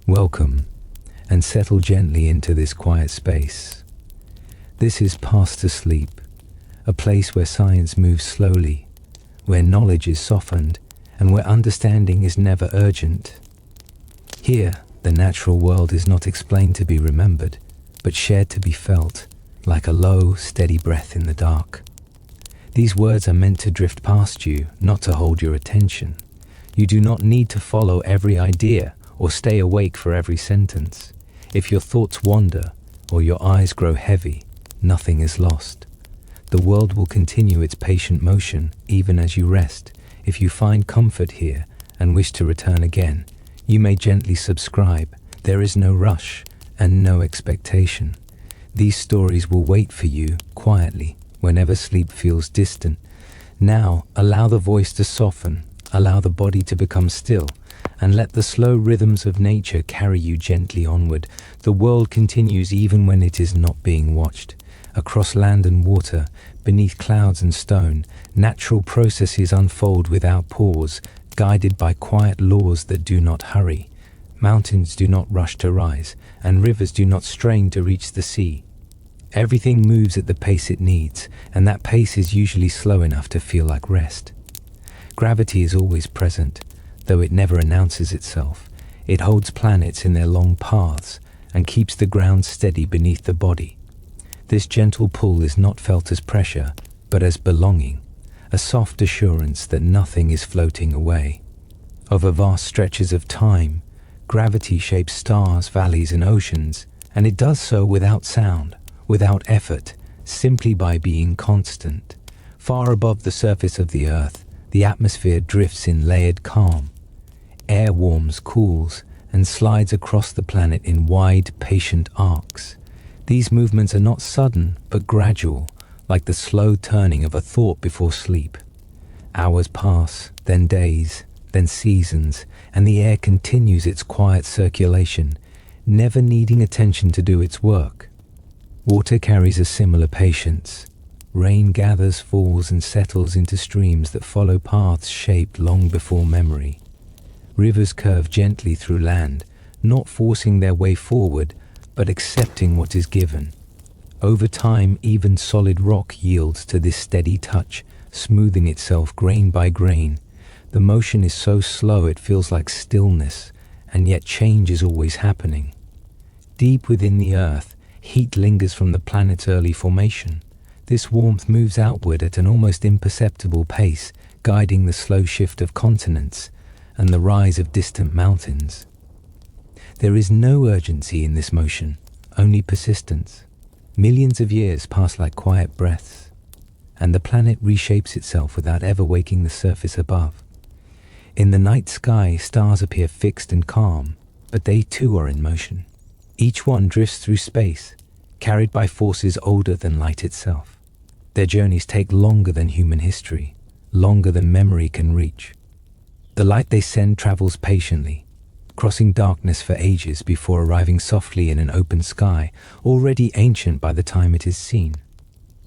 Welcome, and settle gently into this quiet space. This is Past to Sleep, a place where science moves slowly, where knowledge is softened, and where understanding is never urgent. Here, the natural world is not explained to be remembered, but shared to be felt, like a low, steady breath in the dark. These words are meant to drift past you, not to hold your attention. You do not need to follow every idea or stay awake for every sentence. If your thoughts wander or your eyes grow heavy, nothing is lost. The world will continue its patient motion even as you rest. If you find comfort here and wish to return again, you may gently subscribe. There is no rush and no expectation. These stories will wait for you quietly whenever sleep feels distant. Now, allow the voice to soften, allow the body to become still, and let the slow rhythms of nature carry you gently onward. The world continues even when it is not being watched. Across land and water, beneath clouds and stone, natural processes unfold without pause, guided by quiet laws that do not hurry. Mountains do not rush to rise, and rivers do not strain to reach the sea. Everything moves at the pace it needs, and that pace is usually slow enough to feel like rest. Gravity is always present, though it never announces itself. It holds planets in their long paths and keeps the ground steady beneath the body. This gentle pull is not felt as pressure, but as belonging, a soft assurance that nothing is floating away. Over vast stretches of time, gravity shapes stars, valleys, and oceans, and it does so without sound, without effort, simply by being constant. Far above the surface of the earth, the atmosphere drifts in layered calm. Air warms, cools, and slides across the planet in wide, patient arcs. These movements are not sudden, but gradual, like the slow turning of a thought before sleep. Hours pass, then days, then seasons, and the air continues its quiet circulation, never needing attention to do its work. Water carries a similar patience. Rain gathers, falls, and settles into streams that follow paths shaped long before memory. Rivers curve gently through land, not forcing their way forward, but accepting what is given. Over time, even solid rock yields to this steady touch, smoothing itself grain by grain. The motion is so slow it feels like stillness, and yet change is always happening. Deep within the earth, heat lingers from the planet's early formation. This warmth moves outward at an almost imperceptible pace, guiding the slow shift of continents and the rise of distant mountains. There is no urgency in this motion, only persistence. Millions of years pass like quiet breaths, and the planet reshapes itself without ever waking the surface above. In the night sky, stars appear fixed and calm, but they too are in motion. Each one drifts through space, carried by forces older than light itself. Their journeys take longer than human history, longer than memory can reach. The light they send travels patiently, crossing darkness for ages before arriving softly in an open sky, already ancient by the time it is seen.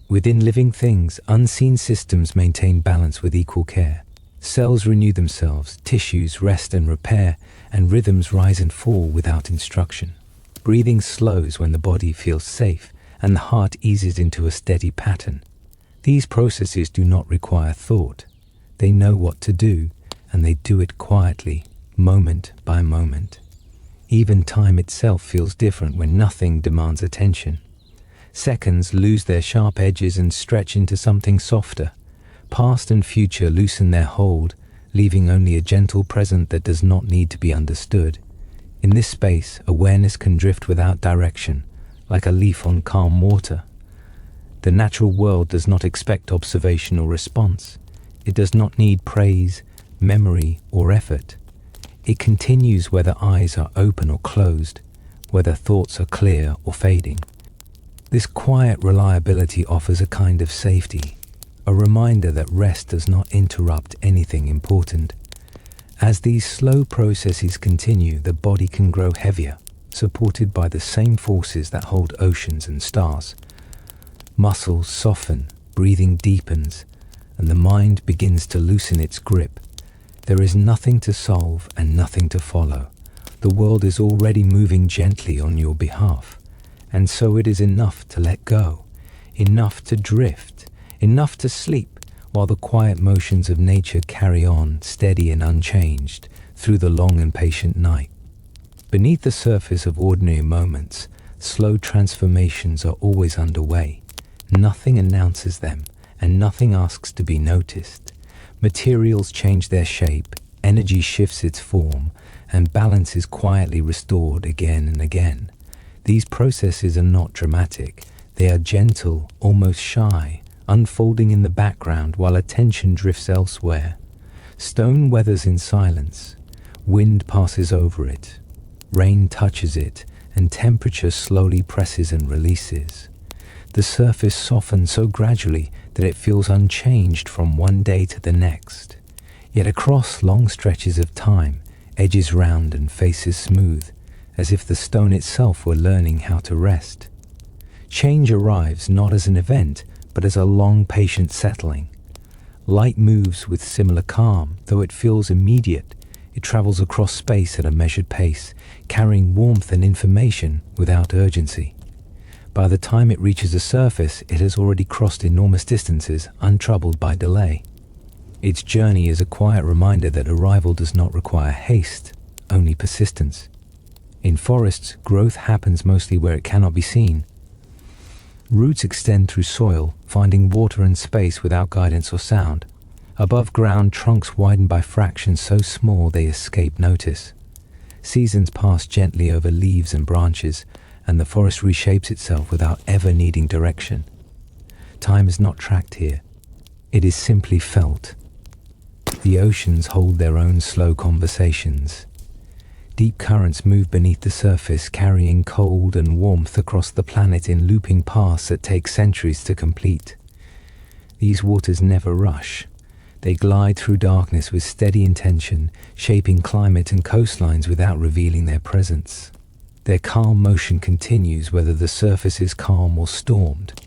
Within living things, unseen systems maintain balance with equal care. Cells renew themselves, tissues rest and repair, and rhythms rise and fall without instruction. Breathing slows when the body feels safe, and the heart eases into a steady pattern. These processes do not require thought. They know what to do, and they do it quietly, moment by moment. Even time itself feels different when nothing demands attention. Seconds lose their sharp edges and stretch into something softer. Past and future loosen their hold, leaving only a gentle present that does not need to be understood. In this space, awareness can drift without direction, like a leaf on calm water. The natural world does not expect observation or response. It does not need praise, memory, or effort. It continues whether eyes are open or closed, whether thoughts are clear or fading. This quiet reliability offers a kind of safety, a reminder that rest does not interrupt anything important. As these slow processes continue, the body can grow heavier, supported by the same forces that hold oceans and stars. Muscles soften, breathing deepens, and the mind begins to loosen its grip. There is nothing to solve and nothing to follow. the world is already moving gently on your behalf, and so it is enough to let go, enough to drift, enough to sleep, while the quiet motions of nature carry on, steady and unchanged, through the long and patient night. Beneath the surface of ordinary moments, slow transformations are always underway. Nothing announces them, and nothing asks to be noticed. Materials change their shape, energy shifts its form, and balance is quietly restored again and again. These processes are not dramatic. They are gentle, almost shy, unfolding in the background while attention drifts elsewhere. Stone weathers in silence. Wind passes over it. Rain touches it, and temperature slowly presses and releases. The surface softens so gradually that it feels unchanged from one day to the next. Yet across long stretches of time, edges round and faces smooth, as if the stone itself were learning how to rest. Change arrives not as an event, but as a long, patient settling. Light moves with similar calm, though it feels immediate. It travels across space at a measured pace, carrying warmth and information without urgency. By the time it reaches the surface, it has already crossed enormous distances, untroubled by delay. Its journey is a quiet reminder that arrival does not require haste, only persistence. In forests, growth happens mostly where it cannot be seen. Roots extend through soil, finding water and space without guidance or sound. Above ground, trunks widen by fractions so small they escape notice. Seasons pass gently over leaves and branches, and the forest reshapes itself without ever needing direction. Time is not tracked here. It is simply felt. The oceans hold their own slow conversations. Deep currents move beneath the surface, carrying cold and warmth across the planet in looping paths that take centuries to complete. These waters never rush. They glide through darkness with steady intention, shaping climate and coastlines without revealing their presence. Their calm motion continues whether the surface is calm or stormed.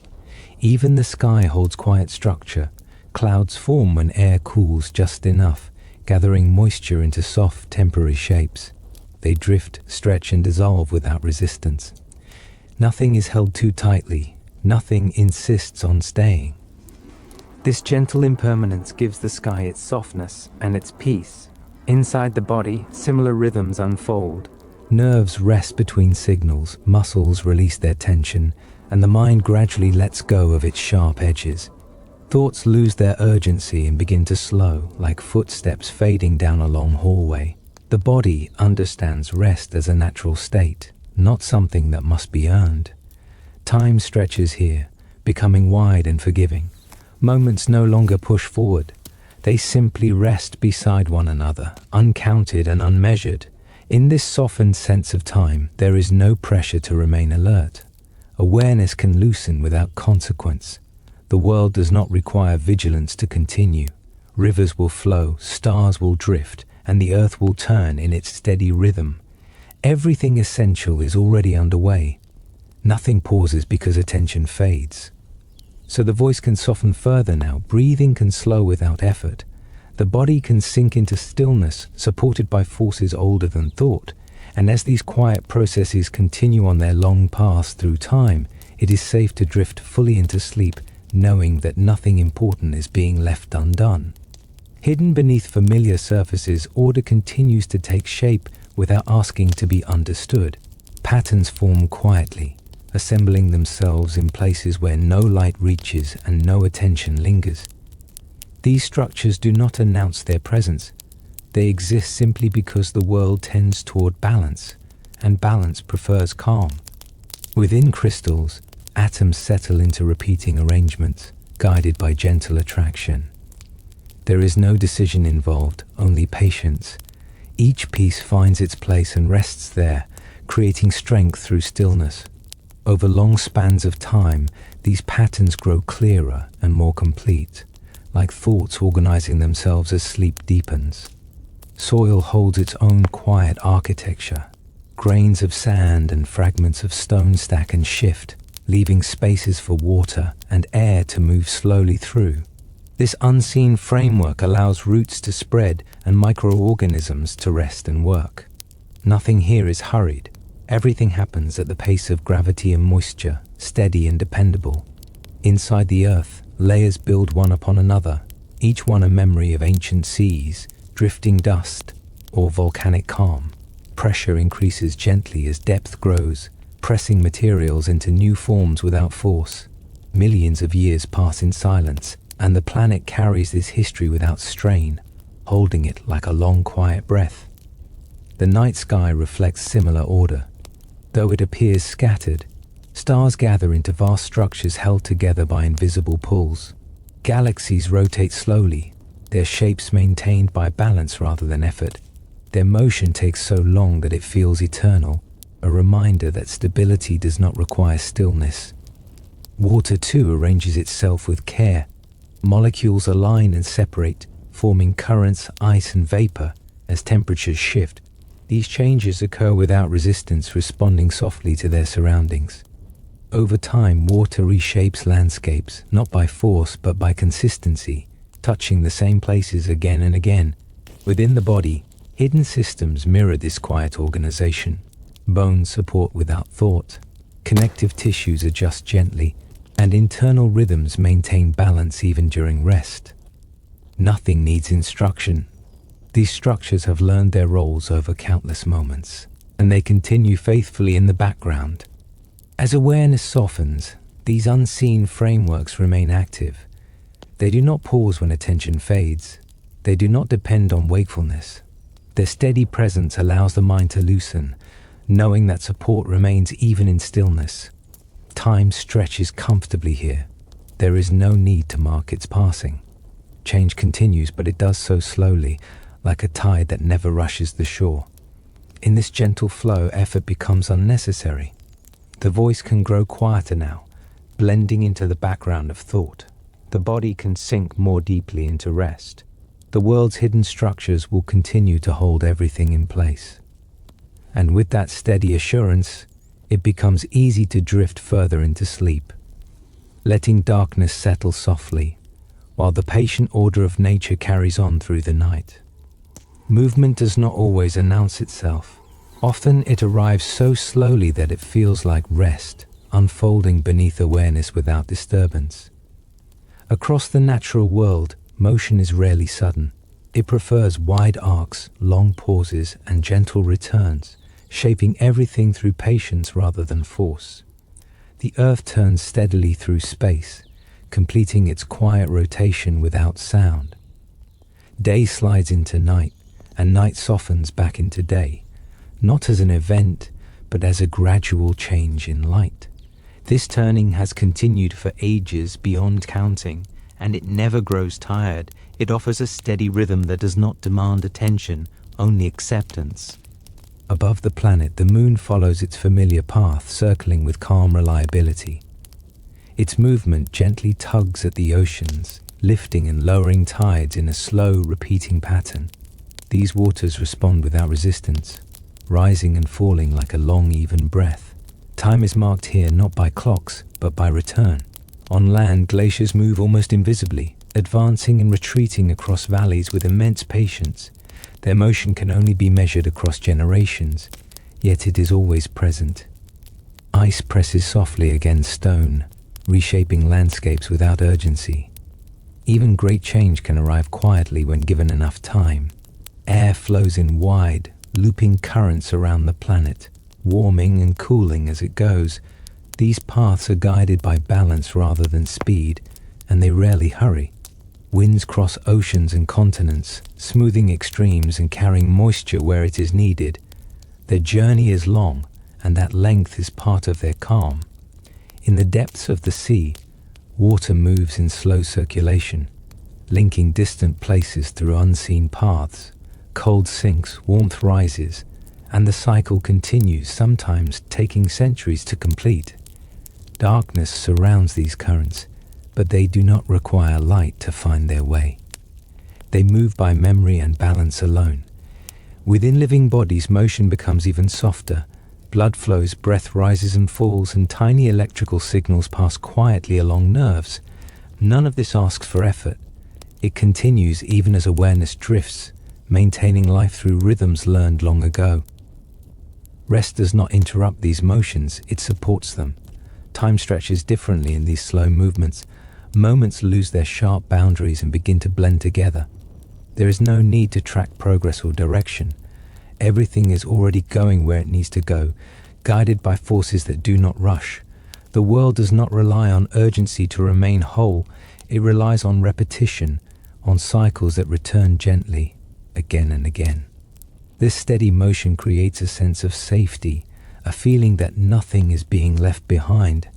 Even the sky holds quiet structure. Clouds form when air cools just enough, gathering moisture into soft, temporary shapes. They drift, stretch, and dissolve without resistance. Nothing is held too tightly. Nothing insists on staying. This gentle impermanence gives the sky its softness and its peace. Inside the body, similar rhythms unfold. Nerves rest between signals, muscles release their tension, and the mind gradually lets go of its sharp edges. Thoughts lose their urgency and begin to slow, like footsteps fading down a long hallway. The body understands rest as a natural state, not something that must be earned. Time stretches here, becoming wide and forgiving. Moments no longer push forward. They simply rest beside one another, uncounted and unmeasured. In this softened sense of time, there is no pressure to remain alert. Awareness can loosen without consequence. The world does not require vigilance to continue. Rivers will flow, stars will drift, and the earth will turn in its steady rhythm. Everything essential is already underway. Nothing pauses because attention fades. So the voice can soften further now, breathing can slow without effort. The body can sink into stillness, supported by forces older than thought. And as these quiet processes continue on their long paths through time, it is safe to drift fully into sleep, knowing that nothing important is being left undone. Hidden beneath familiar surfaces, order continues to take shape without asking to be understood. Patterns form quietly, assembling themselves in places where no light reaches and no attention lingers. These structures do not announce their presence. They exist simply because the world tends toward balance, and balance prefers calm. Within crystals, atoms settle into repeating arrangements, guided by gentle attraction. There is no decision involved, only patience. Each piece finds its place and rests there, creating strength through stillness. Over long spans of time, these patterns grow clearer and more complete, like thoughts organizing themselves as sleep deepens. Soil holds its own quiet architecture. Grains of sand and fragments of stone stack and shift, leaving spaces for water and air to move slowly through. This unseen framework allows roots to spread and microorganisms to rest and work. Nothing here is hurried. Everything happens at the pace of gravity and moisture, steady and dependable. Inside the earth, layers build one upon another, each one a memory of ancient seas, drifting dust, or volcanic calm. Pressure increases gently as depth grows, pressing materials into new forms without force. Millions of years pass in silence, and the planet carries this history without strain, holding it like a long, quiet breath. The night sky reflects similar order. Though it appears scattered, stars gather into vast structures held together by invisible pulls. Galaxies rotate slowly, their shapes maintained by balance rather than effort. Their motion takes so long that it feels eternal, a reminder that stability does not require stillness. Water too arranges itself with care. Molecules align and separate, forming currents, ice and vapor as temperatures shift. These changes occur without resistance, responding softly to their surroundings. Over time, water reshapes landscapes, not by force but by consistency, touching the same places again and again. Within the body, hidden systems mirror this quiet organization. Bones support without thought, connective tissues adjust gently, and internal rhythms maintain balance even during rest. Nothing needs instruction. These structures have learned their roles over countless moments, and they continue faithfully in the background. As awareness softens, these unseen frameworks remain active. They do not pause when attention fades. They do not depend on wakefulness. Their steady presence allows the mind to loosen, knowing that support remains even in stillness. Time stretches comfortably here. There is no need to mark its passing. Change continues, but it does so slowly, like a tide that never rushes the shore. In this gentle flow, effort becomes unnecessary. The voice can grow quieter now, blending into the background of thought. The body can sink more deeply into rest. The world's hidden structures will continue to hold everything in place. And with that steady assurance, it becomes easy to drift further into sleep, letting darkness settle softly, while the patient order of nature carries on through the night. Movement does not always announce itself. Often it arrives so slowly that it feels like rest, unfolding beneath awareness without disturbance. Across the natural world, motion is rarely sudden. It prefers wide arcs, long pauses, and gentle returns, shaping everything through patience rather than force. The earth turns steadily through space, completing its quiet rotation without sound. Day slides into night, and night softens back into day, not as an event, but as a gradual change in light. This turning has continued for ages beyond counting, and it never grows tired. It offers a steady rhythm that does not demand attention, only acceptance. Above the planet, the moon follows its familiar path, circling with calm reliability. Its movement gently tugs at the oceans, lifting and lowering tides in a slow, repeating pattern. These waters respond without resistance, rising and falling like a long, even breath. Time is marked here not by clocks, but by return. On land, glaciers move almost invisibly, advancing and retreating across valleys with immense patience. Their motion can only be measured across generations, yet it is always present. Ice presses softly against stone, reshaping landscapes without urgency. Even great change can arrive quietly when given enough time. Air flows in wide, looping currents around the planet, warming and cooling as it goes. These paths are guided by balance rather than speed, and they rarely hurry. Winds cross oceans and continents, smoothing extremes and carrying moisture where it is needed. Their journey is long, and that length is part of their calm. In the depths of the sea, water moves in slow circulation, linking distant places through unseen paths. Cold sinks, warmth rises, and the cycle continues, sometimes taking centuries to complete. Darkness surrounds these currents, but they do not require light to find their way. They move by memory and balance alone. Within living bodies, motion becomes even softer. Blood flows, breath rises and falls, and tiny electrical signals pass quietly along nerves. None of this asks for effort. It continues even as awareness drifts, maintaining life through rhythms learned long ago. Rest does not interrupt these motions, it supports them. Time stretches differently in these slow movements. Moments lose their sharp boundaries and begin to blend together. There is no need to track progress or direction. Everything is already going where it needs to go, guided by forces that do not rush. The world does not rely on urgency to remain whole. It relies on repetition, on cycles that return gently, again and again. This steady motion creates a sense of safety, a feeling that nothing is being left behind.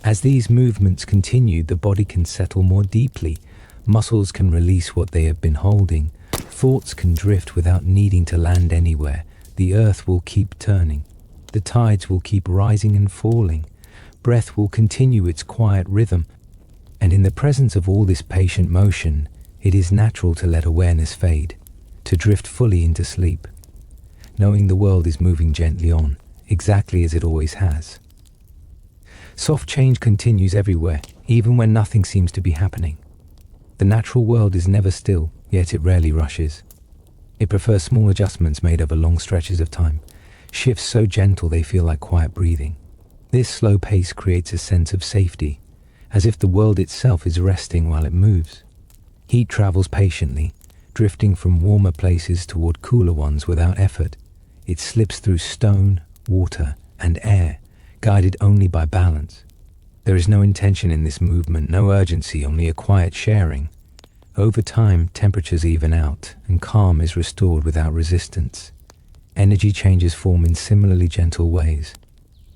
As these movements continue, the body can settle more deeply. Muscles can release what they have been holding. Thoughts can drift without needing to land anywhere. The earth will keep turning. The tides will keep rising and falling. Breath will continue its quiet rhythm. And in the presence of all this patient motion, it is natural to let awareness fade, to drift fully into sleep, knowing the world is moving gently on, exactly as it always has. Soft change continues everywhere, even when nothing seems to be happening. The natural world is never still, yet it rarely rushes. It prefers small adjustments made over long stretches of time, shifts so gentle they feel like quiet breathing. This slow pace creates a sense of safety, as if the world itself is resting while it moves. Heat travels patiently, drifting from warmer places toward cooler ones without effort. It slips through stone, water, and air, guided only by balance. There is no intention in this movement, no urgency, only a quiet sharing. Over time, temperatures even out, and calm is restored without resistance. Energy changes form in similarly gentle ways.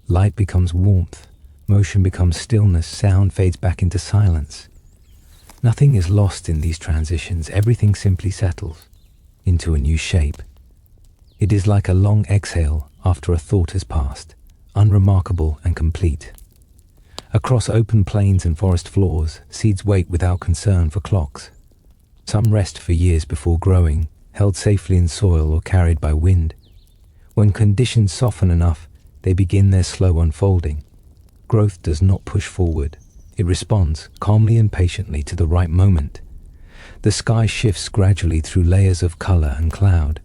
Light becomes warmth, motion becomes stillness, sound fades back into silence. Nothing is lost in these transitions, everything simply settles into a new shape. It is like a long exhale after a thought has passed, unremarkable and complete. Across open plains and forest floors, seeds wait without concern for clocks. Some rest for years before growing, held safely in soil or carried by wind. When conditions soften enough, they begin their slow unfolding. Growth does not push forward. It responds calmly and patiently to the right moment. The sky shifts gradually through layers of color and cloud.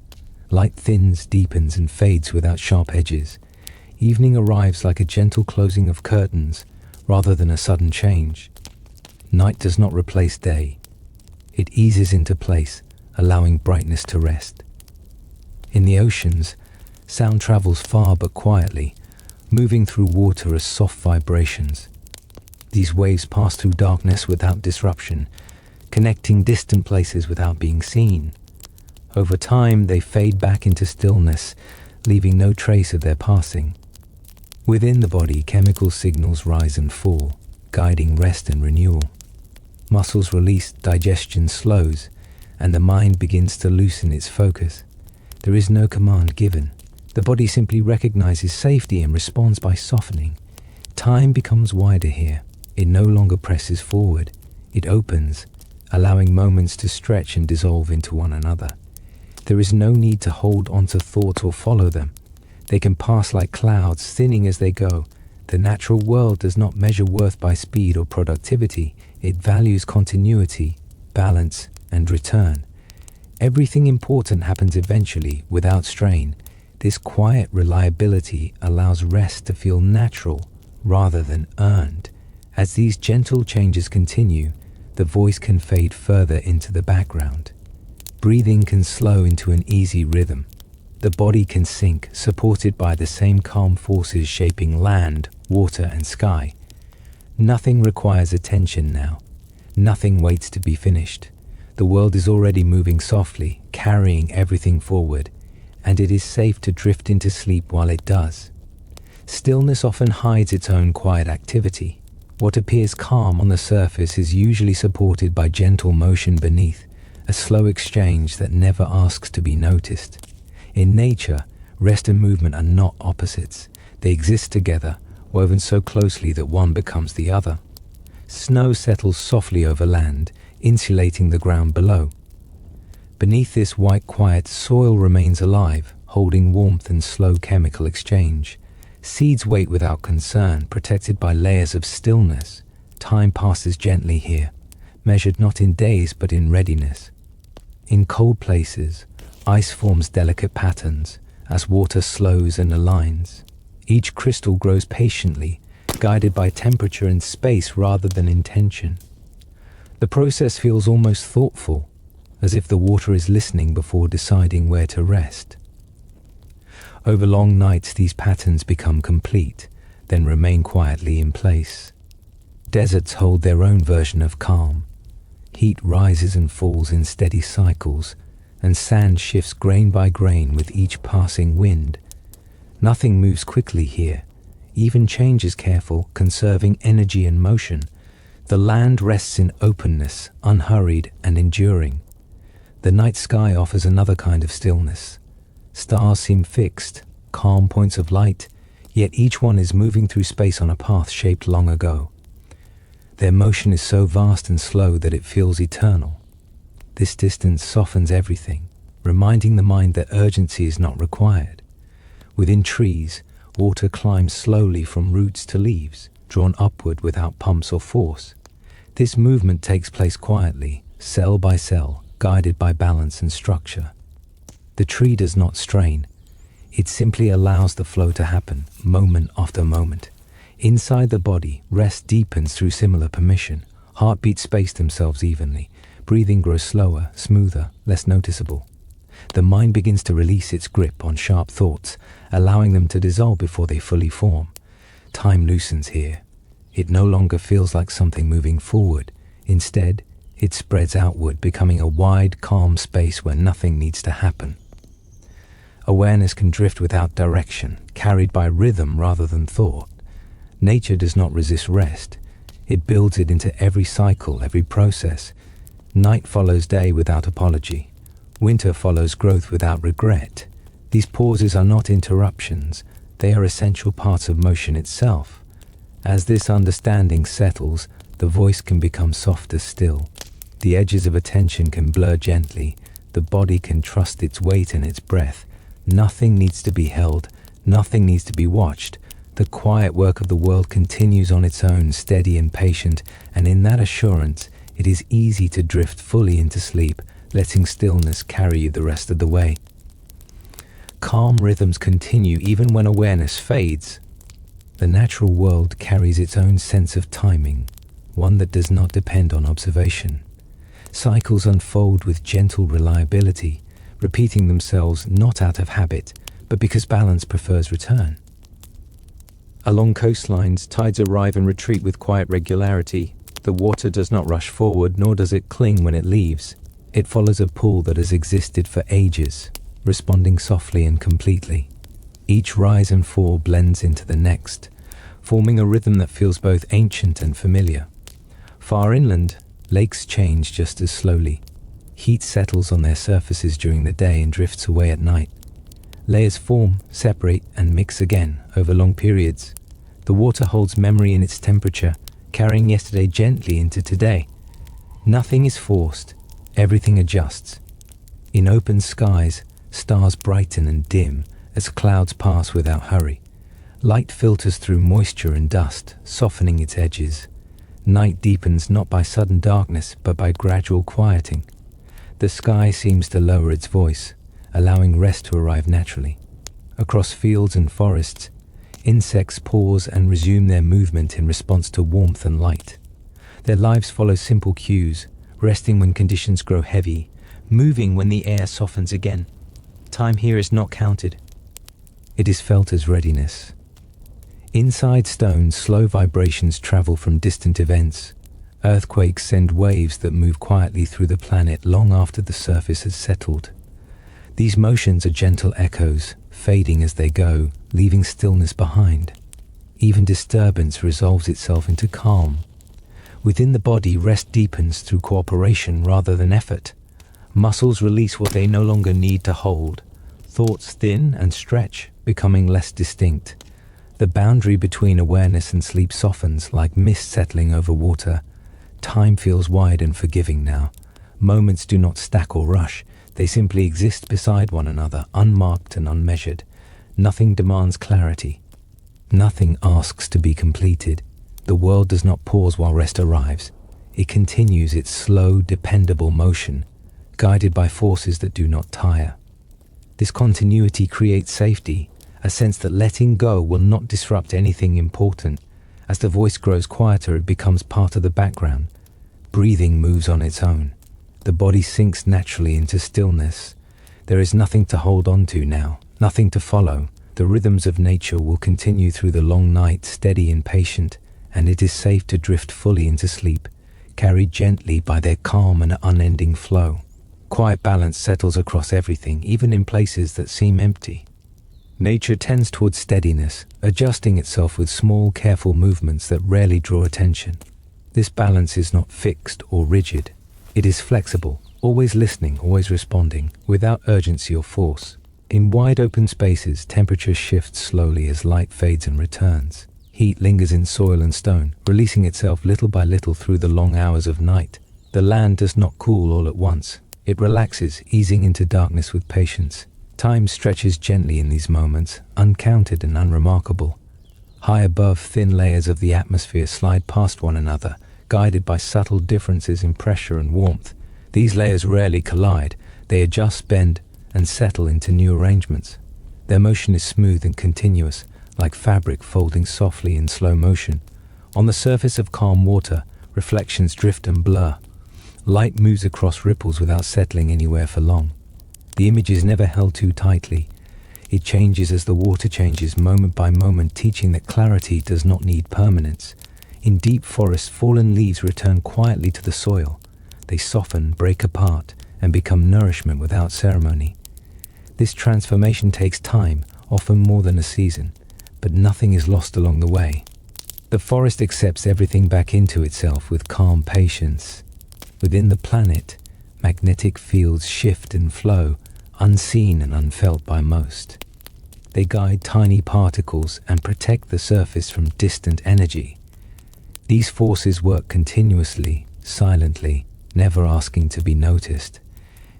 Light thins, deepens, and fades without sharp edges. Evening arrives like a gentle closing of curtains, rather than a sudden change. Night does not replace day. It eases into place, allowing brightness to rest. In the oceans, sound travels far but quietly, moving through water as soft vibrations. These waves pass through darkness without disruption, connecting distant places without being seen. Over time, they fade back into stillness, leaving no trace of their passing. Within the body, chemical signals rise and fall, guiding rest and renewal. Muscles release, digestion slows, and the mind begins to loosen its focus. There is no command given. The body simply recognizes safety and responds by softening. Time becomes wider here. It no longer presses forward. It opens, allowing moments to stretch and dissolve into one another. There is no need to hold onto thoughts or follow them. They can pass like clouds, thinning as they go. The natural world does not measure worth by speed or productivity. It values continuity, balance, and return. Everything important happens eventually, without strain. This quiet reliability allows rest to feel natural rather than earned. As these gentle changes continue, the voice can fade further into the background. Breathing can slow into an easy rhythm. The body can sink, supported by the same calm forces shaping land, water, and sky. Nothing requires attention now. Nothing waits to be finished. The world is already moving softly, carrying everything forward, and it is safe to drift into sleep while it does. Stillness often hides its own quiet activity. What appears calm on the surface is usually supported by gentle motion beneath, a slow exchange that never asks to be noticed. In nature, rest and movement are not opposites. They exist together, woven so closely that one becomes the other. Snow settles softly over land, insulating the ground below. Beneath this white quiet, soil remains alive, holding warmth and slow chemical exchange. Seeds wait without concern, protected by layers of stillness. Time passes gently here, measured not in days but in readiness. In cold places, ice forms delicate patterns, as water slows and aligns. Each crystal grows patiently, guided by temperature and space rather than intention. The process feels almost thoughtful, as if the water is listening before deciding where to rest. Over long nights, these patterns become complete, then remain quietly in place. Deserts hold their own version of calm. Heat rises and falls in steady cycles, and sand shifts grain by grain with each passing wind. Nothing moves quickly here. Even change is careful, conserving energy and motion. The land rests in openness, unhurried and enduring. The night sky offers another kind of stillness. Stars seem fixed, calm points of light, yet each one is moving through space on a path shaped long ago. Their motion is so vast and slow that it feels eternal. This distance softens everything, reminding the mind that urgency is not required. Within trees, water climbs slowly from roots to leaves, drawn upward without pumps or force. This movement takes place quietly, cell by cell, guided by balance and structure. The tree does not strain. It simply allows the flow to happen, moment after moment. Inside the body, rest deepens through similar permission. Heartbeats space themselves evenly. Breathing grows slower, smoother, less noticeable. The mind begins to release its grip on sharp thoughts, allowing them to dissolve before they fully form. Time loosens here. It no longer feels like something moving forward. Instead, it spreads outward, becoming a wide, calm space where nothing needs to happen. Awareness can drift without direction, carried by rhythm rather than thought. Nature does not resist rest. It builds it into every cycle, every process. Night follows day without apology. Winter follows growth without regret. These pauses are not interruptions. They are essential parts of motion itself. As this understanding settles, the voice can become softer still. The edges of attention can blur gently. The body can trust its weight and its breath. Nothing needs to be held. Nothing needs to be watched. The quiet work of the world continues on its own, steady and patient, and in that assurance, it is easy to drift fully into sleep, letting stillness carry you the rest of the way. Calm rhythms continue even when awareness fades. The natural world carries its own sense of timing, one that does not depend on observation. Cycles unfold with gentle reliability, repeating themselves not out of habit, but because balance prefers return. Along coastlines, tides arrive and retreat with quiet regularity. The water does not rush forward, nor does it cling when it leaves. It follows a pull that has existed for ages, responding softly and completely. Each rise and fall blends into the next, forming a rhythm that feels both ancient and familiar. Far inland, lakes change just as slowly. Heat settles on their surfaces during the day and drifts away at night. Layers form, separate, and mix again over long periods. The water holds memory in its temperature, carrying yesterday gently into today. Nothing is forced, everything adjusts. In open skies, stars brighten and dim as clouds pass without hurry. Light filters through moisture and dust, softening its edges. Night deepens not by sudden darkness, but by gradual quieting. The sky seems to lower its voice, allowing rest to arrive naturally. Across fields and forests, insects pause and resume their movement in response to warmth and light. Their lives follow simple cues, resting when conditions grow heavy, moving when the air softens again. Time here is not counted. It is felt as readiness. Inside stones, slow vibrations travel from distant events. Earthquakes send waves that move quietly through the planet long after the surface has settled. These motions are gentle echoes, fading as they go, leaving stillness behind. Even disturbance resolves itself into calm. Within the body, rest deepens through cooperation rather than effort. Muscles release what they no longer need to hold. Thoughts thin and stretch, becoming less distinct. The boundary between awareness and sleep softens like mist settling over water. Time feels wide and forgiving now. Moments do not stack or rush. They simply exist beside one another, unmarked and unmeasured. Nothing demands clarity. Nothing asks to be completed. The world does not pause while rest arrives. It continues its slow, dependable motion, guided by forces that do not tire. This continuity creates safety, a sense that letting go will not disrupt anything important. As the voice grows quieter, it becomes part of the background. Breathing moves on its own. The body sinks naturally into stillness. There is nothing to hold on to now, nothing to follow. The rhythms of nature will continue through the long night, steady and patient, and it is safe to drift fully into sleep, carried gently by their calm and unending flow. Quiet balance settles across everything, even in places that seem empty. Nature tends towards steadiness, adjusting itself with small, careful movements that rarely draw attention. This balance is not fixed or rigid. It is flexible, always listening, always responding, without urgency or force. In wide open spaces, temperature shifts slowly as light fades and returns. Heat lingers in soil and stone, releasing itself little by little through the long hours of night. The land does not cool all at once. It relaxes, easing into darkness with patience. Time stretches gently in these moments, uncounted and unremarkable. High above, thin layers of the atmosphere slide past one another, guided by subtle differences in pressure and warmth. These layers rarely collide. They adjust, bend, and settle into new arrangements. Their motion is smooth and continuous, like fabric folding softly in slow motion. On the surface of calm water, reflections drift and blur. Light moves across ripples without settling anywhere for long. The image is never held too tightly. It changes as the water changes, moment by moment, teaching that clarity does not need permanence. In deep forests, fallen leaves return quietly to the soil. They soften, break apart, and become nourishment without ceremony. This transformation takes time, often more than a season, but nothing is lost along the way. The forest accepts everything back into itself with calm patience. Within the planet, magnetic fields shift and flow, unseen and unfelt by most. They guide tiny particles and protect the surface from distant energy. These forces work continuously, silently, never asking to be noticed.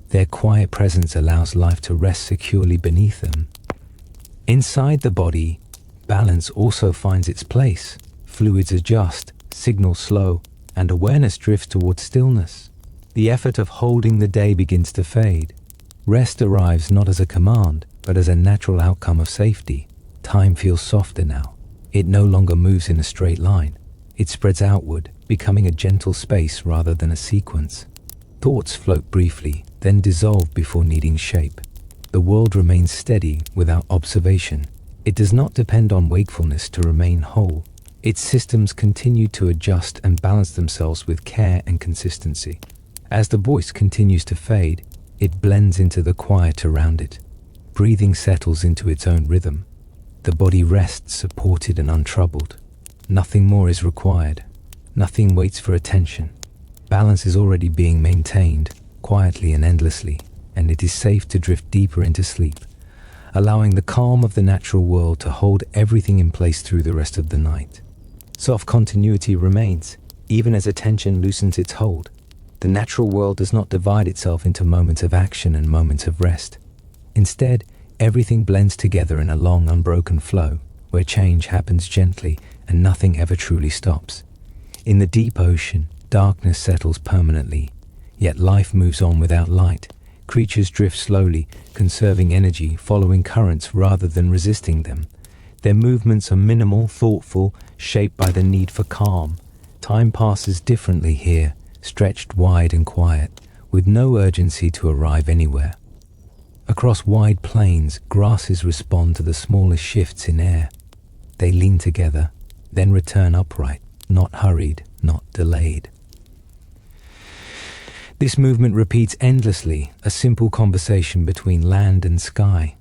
Their quiet presence allows life to rest securely beneath them. Inside the body, balance also finds its place. Fluids adjust, signals slow, and awareness drifts towards stillness. The effort of holding the day begins to fade. Rest arrives not as a command, but as a natural outcome of safety. Time feels softer now. It no longer moves in a straight line. It spreads outward, becoming a gentle space rather than a sequence. Thoughts float briefly, then dissolve before needing shape. The world remains steady without observation. It does not depend on wakefulness to remain whole. Its systems continue to adjust and balance themselves with care and consistency. As the voice continues to fade, it blends into the quiet around it. Breathing settles into its own rhythm. The body rests supported and untroubled. Nothing more is required. Nothing waits for attention. Balance is already being maintained, quietly and endlessly, and it is safe to drift deeper into sleep, allowing the calm of the natural world to hold everything in place through the rest of the night. Soft continuity remains, even as attention loosens its hold. The natural world does not divide itself into moments of action and moments of rest. Instead, everything blends together in a long, unbroken flow, where change happens gently and nothing ever truly stops. In the deep ocean, darkness settles permanently, yet life moves on without light. Creatures drift slowly, conserving energy, following currents rather than resisting them. Their movements are minimal, thoughtful, shaped by the need for calm. Time passes differently here, stretched wide and quiet, with no urgency to arrive anywhere. Across wide plains, grasses respond to the smallest shifts in air. They lean together, then return upright, not hurried, not delayed. This movement repeats endlessly, a simple conversation between land and sky.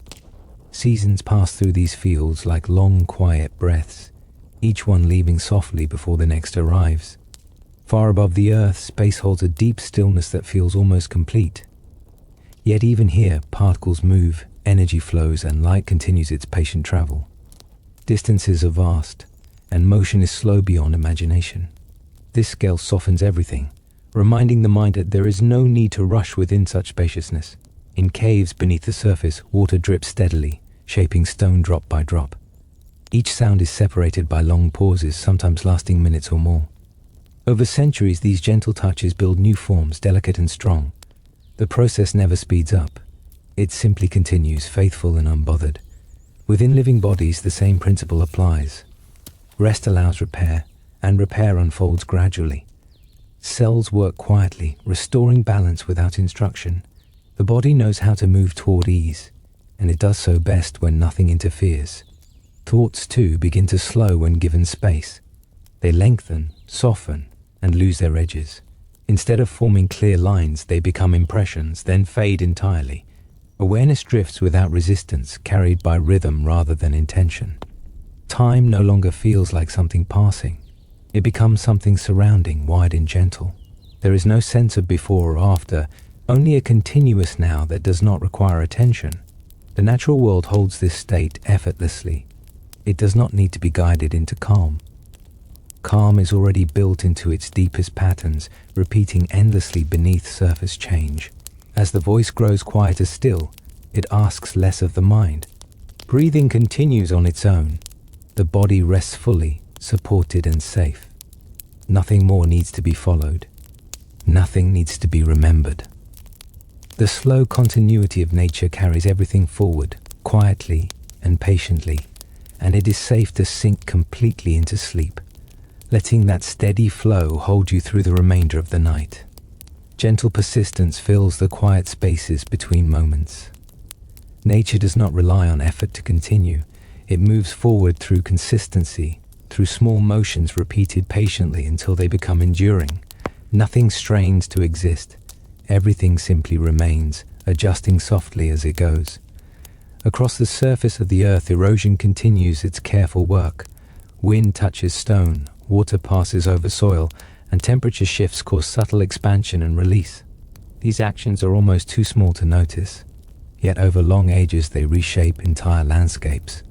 Seasons pass through these fields like long, quiet breaths, each one leaving softly before the next arrives. Far above the earth, space holds a deep stillness that feels almost complete. Yet even here, particles move, energy flows, and light continues its patient travel. Distances are vast, and motion is slow beyond imagination. This scale softens everything, reminding the mind that there is no need to rush within such spaciousness. In caves beneath the surface, water drips steadily, shaping stone drop by drop. Each sound is separated by long pauses, sometimes lasting minutes or more. Over centuries, these gentle touches build new forms, delicate and strong. The process never speeds up. It simply continues, faithful and unbothered. Within living bodies, the same principle applies. Rest allows repair, and repair unfolds gradually. Cells work quietly, restoring balance without instruction. The body knows how to move toward ease, and it does so best when nothing interferes. Thoughts, too, begin to slow when given space. They lengthen, soften, and lose their edges. Instead of forming clear lines, they become impressions, then fade entirely. Awareness drifts without resistance, carried by rhythm rather than intention. Time no longer feels like something passing. It becomes something surrounding, wide and gentle. There is no sense of before or after, only a continuous now that does not require attention. The natural world holds this state effortlessly. It does not need to be guided into calm. Calm is already built into its deepest patterns, repeating endlessly beneath surface change. As the voice grows quieter still, it asks less of the mind. Breathing continues on its own. The body rests fully, supported and safe. Nothing more needs to be followed. Nothing needs to be remembered. The slow continuity of nature carries everything forward, quietly and patiently, and it is safe to sink completely into sleep, letting that steady flow hold you through the remainder of the night. Gentle persistence fills the quiet spaces between moments. Nature does not rely on effort to continue. It moves forward through consistency, through small motions repeated patiently until they become enduring. Nothing strains to exist. Everything simply remains, adjusting softly as it goes. Across the surface of the earth, erosion continues its careful work. Wind touches stone, water passes over soil, and temperature shifts cause subtle expansion and release. These actions are almost too small to notice, yet over long ages they reshape entire landscapes.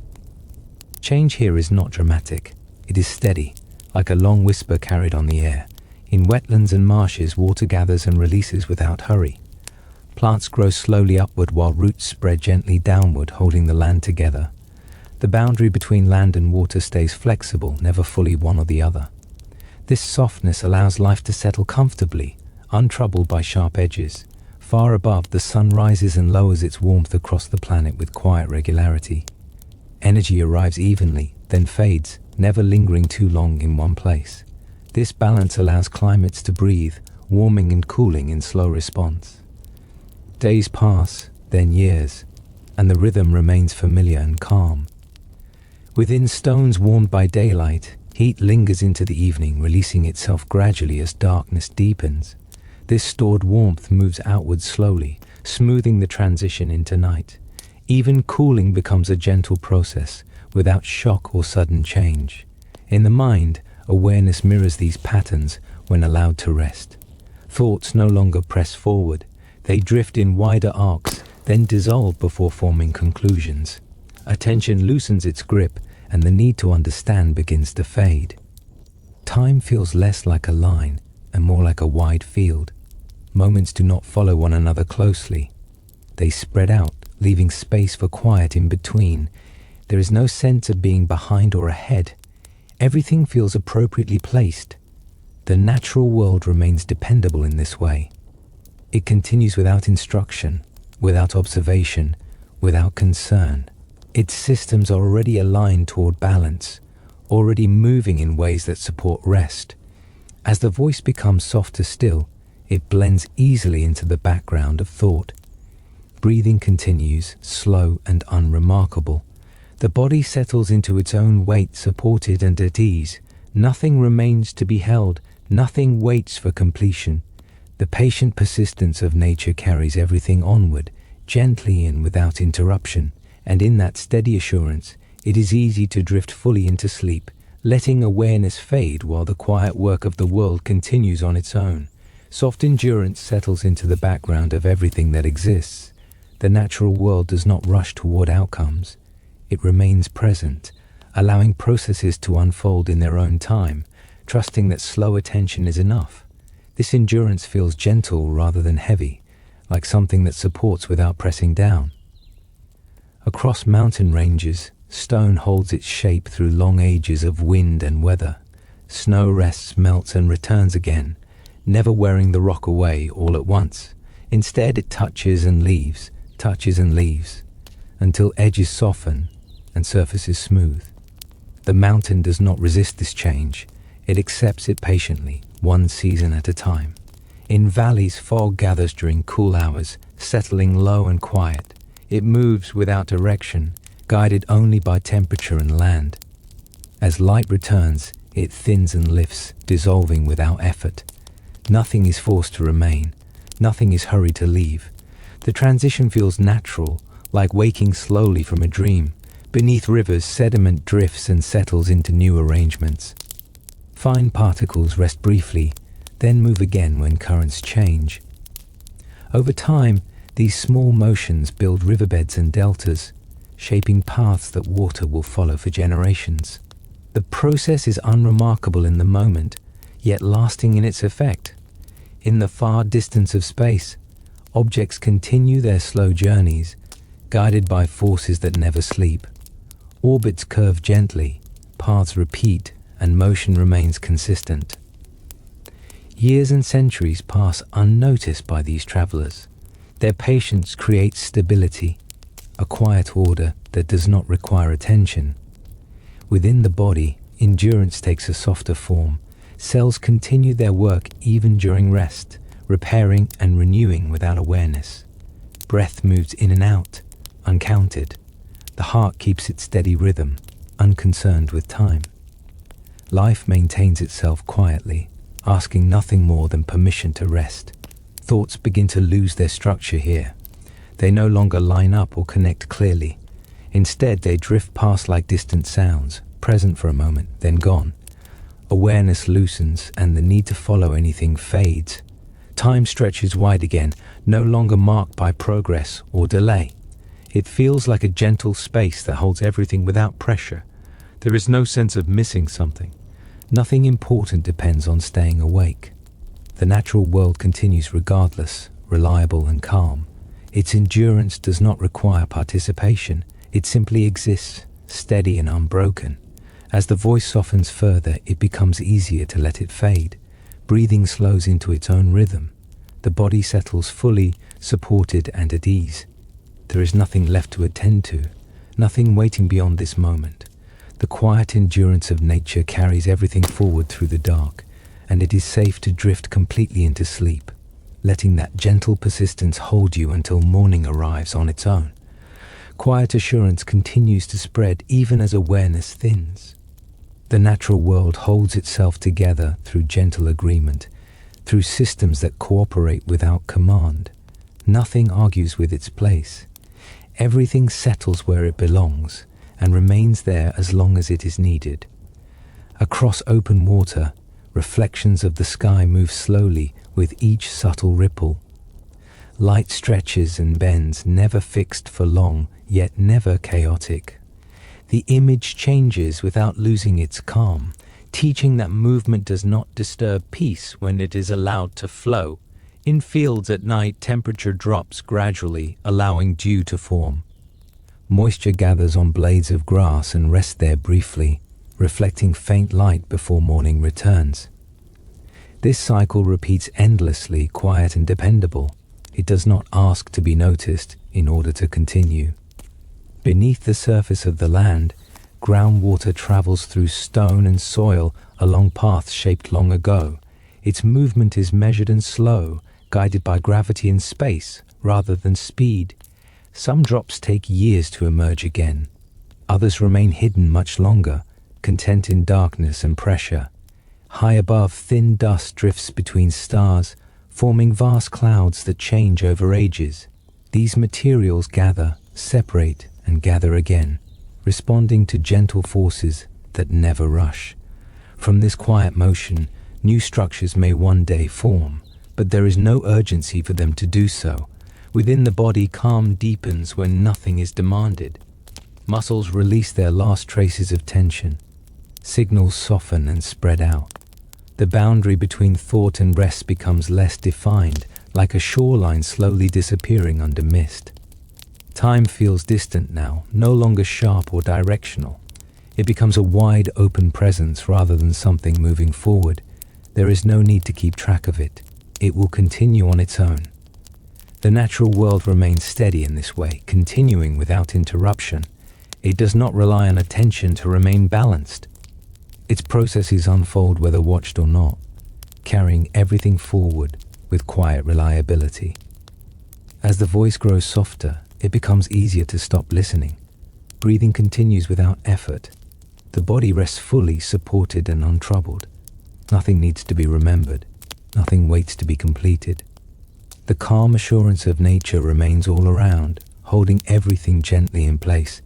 Change here is not dramatic. It is steady, like a long whisper carried on the air. In wetlands and marshes, water gathers and releases without hurry. Plants grow slowly upward while roots spread gently downward, holding the land together. The boundary between land and water stays flexible, never fully one or the other. This softness allows life to settle comfortably, untroubled by sharp edges. Far above, the sun rises and lowers its warmth across the planet with quiet regularity. Energy arrives evenly, then fades, never lingering too long in one place. This balance allows climates to breathe, warming and cooling in slow response. Days pass, then years, and the rhythm remains familiar and calm. Within stones warmed by daylight, heat lingers into the evening, releasing itself gradually as darkness deepens. This stored warmth moves outward slowly, smoothing the transition into night. Even cooling becomes a gentle process, without shock or sudden change. In the mind, awareness mirrors these patterns when allowed to rest. Thoughts no longer press forward. They drift in wider arcs, then dissolve before forming conclusions. Attention loosens its grip, and the need to understand begins to fade. Time feels less like a line and more like a wide field. Moments do not follow one another closely. They spread out, leaving space for quiet in between. There is no sense of being behind or ahead. Everything feels appropriately placed. The natural world remains dependable in this way. It continues without instruction, without observation, without concern. Its systems are already aligned toward balance, already moving in ways that support rest. As the voice becomes softer still, it blends easily into the background of thought. Breathing continues, slow and unremarkable. The body settles into its own weight, supported and at ease. Nothing remains to be held, nothing waits for completion. The patient persistence of nature carries everything onward, gently and without interruption, and in that steady assurance, it is easy to drift fully into sleep, letting awareness fade while the quiet work of the world continues on its own. Soft endurance settles into the background of everything that exists. The natural world does not rush toward outcomes. It remains present, allowing processes to unfold in their own time, trusting that slow attention is enough. This endurance feels gentle rather than heavy, like something that supports without pressing down. Across mountain ranges, stone holds its shape through long ages of wind and weather. Snow rests, melts, and returns again, never wearing the rock away all at once. Instead, it touches and leaves, touches and leaves, until edges soften and surface is smooth. The mountain does not resist this change. It accepts it patiently, one season at a time. In valleys, fog gathers during cool hours, settling low and quiet. It moves without direction, guided only by temperature and land. As light returns, it thins and lifts, dissolving without effort. Nothing is forced to remain. Nothing is hurried to leave. The transition feels natural, like waking slowly from a dream. Beneath rivers, sediment drifts and settles into new arrangements. Fine particles rest briefly, then move again when currents change. Over time, these small motions build riverbeds and deltas, shaping paths that water will follow for generations. The process is unremarkable in the moment, yet lasting in its effect. In the far distance of space, objects continue their slow journeys, guided by forces that never sleep. Orbits curve gently, paths repeat, and motion remains consistent. Years and centuries pass unnoticed by these travelers. Their patience creates stability, a quiet order that does not require attention. Within the body, endurance takes a softer form. Cells continue their work even during rest, repairing and renewing without awareness. Breath moves in and out, uncounted. The heart keeps its steady rhythm, unconcerned with time. Life maintains itself quietly, asking nothing more than permission to rest. Thoughts begin to lose their structure here. They no longer line up or connect clearly. Instead, they drift past like distant sounds, present for a moment, then gone. Awareness loosens, and the need to follow anything fades. Time stretches wide again, no longer marked by progress or delay. It feels like a gentle space that holds everything without pressure. There is no sense of missing something. Nothing important depends on staying awake. The natural world continues regardless, reliable and calm. Its endurance does not require participation. It simply exists, steady and unbroken. As the voice softens further, it becomes easier to let it fade. Breathing slows into its own rhythm. The body settles fully, supported and at ease. There is nothing left to attend to, nothing waiting beyond this moment. The quiet endurance of nature carries everything forward through the dark, and it is safe to drift completely into sleep, letting that gentle persistence hold you until morning arrives on its own. Quiet assurance continues to spread even as awareness thins. The natural world holds itself together through gentle agreement, through systems that cooperate without command. Nothing argues with its place. Everything settles where it belongs and remains there as long as it is needed. Across open water, reflections of the sky move slowly with each subtle ripple. Light stretches and bends, never fixed for long, yet never chaotic. The image changes without losing its calm, teaching that movement does not disturb peace when it is allowed to flow. In fields at night, temperature drops gradually, allowing dew to form. Moisture gathers on blades of grass and rests there briefly, reflecting faint light before morning returns. This cycle repeats endlessly, quiet and dependable. It does not ask to be noticed in order to continue. Beneath the surface of the land, groundwater travels through stone and soil along paths shaped long ago. Its movement is measured and slow, guided by gravity and space rather than speed. Some drops take years to emerge again. Others remain hidden much longer, content in darkness and pressure. High above, thin dust drifts between stars, forming vast clouds that change over ages. These materials gather, separate, and gather again, responding to gentle forces that never rush. From this quiet motion, new structures may one day form, but there is no urgency for them to do so. Within the body, calm deepens when nothing is demanded. Muscles release their last traces of tension. Signals soften and spread out. The boundary between thought and rest becomes less defined, like a shoreline slowly disappearing under mist. Time feels distant now, no longer sharp or directional. It becomes a wide, open presence rather than something moving forward. There is no need to keep track of it. It will continue on its own. The natural world remains steady in this way, continuing without interruption. It does not rely on attention to remain balanced. Its processes unfold whether watched or not, carrying everything forward with quiet reliability. As the voice grows softer, it becomes easier to stop listening. Breathing continues without effort. The body rests fully, supported and untroubled. Nothing needs to be remembered. Nothing waits to be completed. The calm assurance of nature remains all around, holding everything gently in place,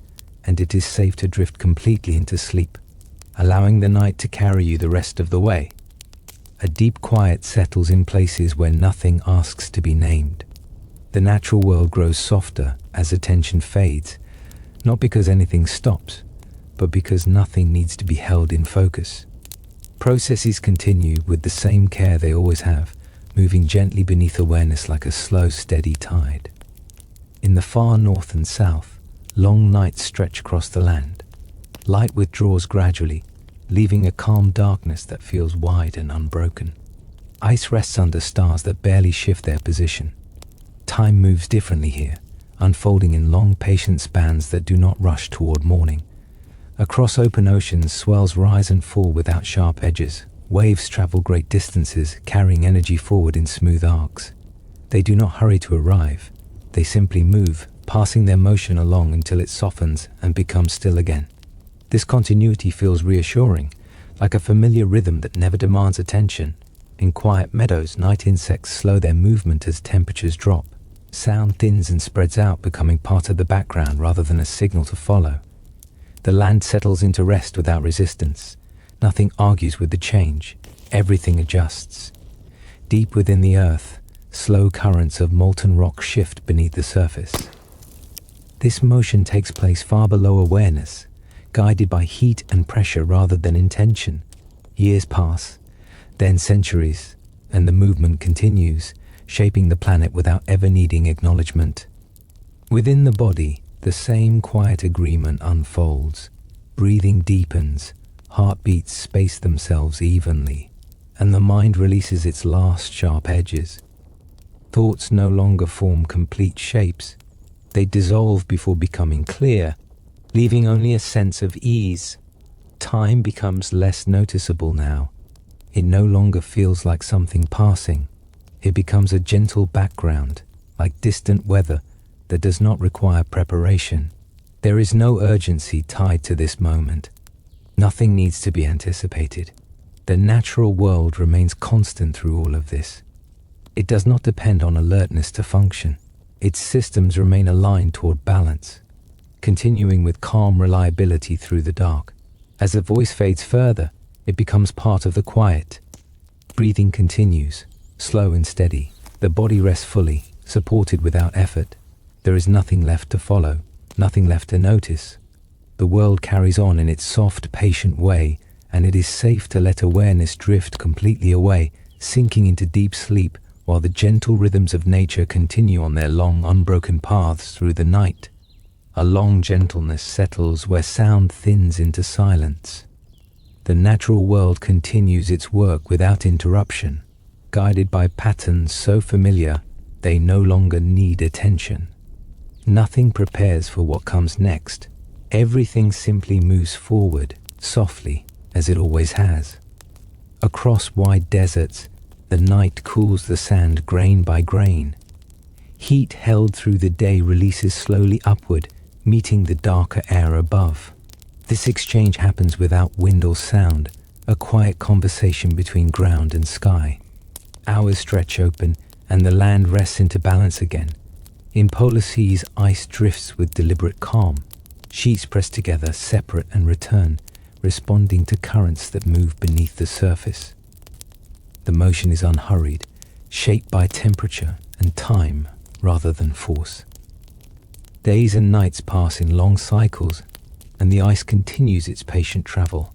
and it is safe to drift completely into sleep, allowing the night to carry you the rest of the way. A deep quiet settles in places where nothing asks to be named. The natural world grows softer as attention fades, not because anything stops, but because nothing needs to be held in focus. Processes continue with the same care they always have, moving gently beneath awareness like a slow, steady tide. In the far north and south, long nights stretch across the land. Light withdraws gradually, leaving a calm darkness that feels wide and unbroken. Ice rests under stars that barely shift their position. Time moves differently here, unfolding in long, patient spans that do not rush toward morning. Across open oceans, swells rise and fall without sharp edges. Waves travel great distances, carrying energy forward in smooth arcs. They do not hurry to arrive. They simply move, passing their motion along until it softens and becomes still again. This continuity feels reassuring, like a familiar rhythm that never demands attention. In quiet meadows, night insects slow their movement as temperatures drop. Sound thins and spreads out, becoming part of the background rather than a signal to follow. The land settles into rest without resistance. Nothing argues with the change. Everything adjusts. Deep within the earth, slow currents of molten rock shift beneath the surface. This motion takes place far below awareness, guided by heat and pressure rather than intention. Years pass, then centuries, and the movement continues, shaping the planet without ever needing acknowledgement. Within the body, the same quiet agreement unfolds. Breathing deepens, heartbeats space themselves evenly, and the mind releases its last sharp edges. Thoughts no longer form complete shapes. They dissolve before becoming clear, leaving only a sense of ease. Time becomes less noticeable now. It no longer feels like something passing. It becomes a gentle background, like distant weather that does not require preparation. There is no urgency tied to this moment. Nothing needs to be anticipated. The natural world remains constant through all of this. It does not depend on alertness to function. Its systems remain aligned toward balance, continuing with calm reliability through the dark. As the voice fades further, it becomes part of the quiet. Breathing continues, slow and steady. The body rests fully, supported without effort. There is nothing left to follow, nothing left to notice. The world carries on in its soft, patient way, and it is safe to let awareness drift completely away, sinking into deep sleep while the gentle rhythms of nature continue on their long, unbroken paths through the night. A long gentleness settles where sound thins into silence. The natural world continues its work without interruption, guided by patterns so familiar they no longer need attention. Nothing prepares for what comes next. Everything simply moves forward, softly, as it always has. Across wide deserts, the night cools the sand grain by grain. Heat held through the day releases slowly upward, meeting the darker air above. This exchange happens without wind or sound, a quiet conversation between ground and sky. Hours stretch open, and the land rests into balance again. In polar seas, ice drifts with deliberate calm. Sheets press together, separate and return, responding to currents that move beneath the surface. The motion is unhurried, shaped by temperature and time rather than force. Days and nights pass in long cycles, and the ice continues its patient travel.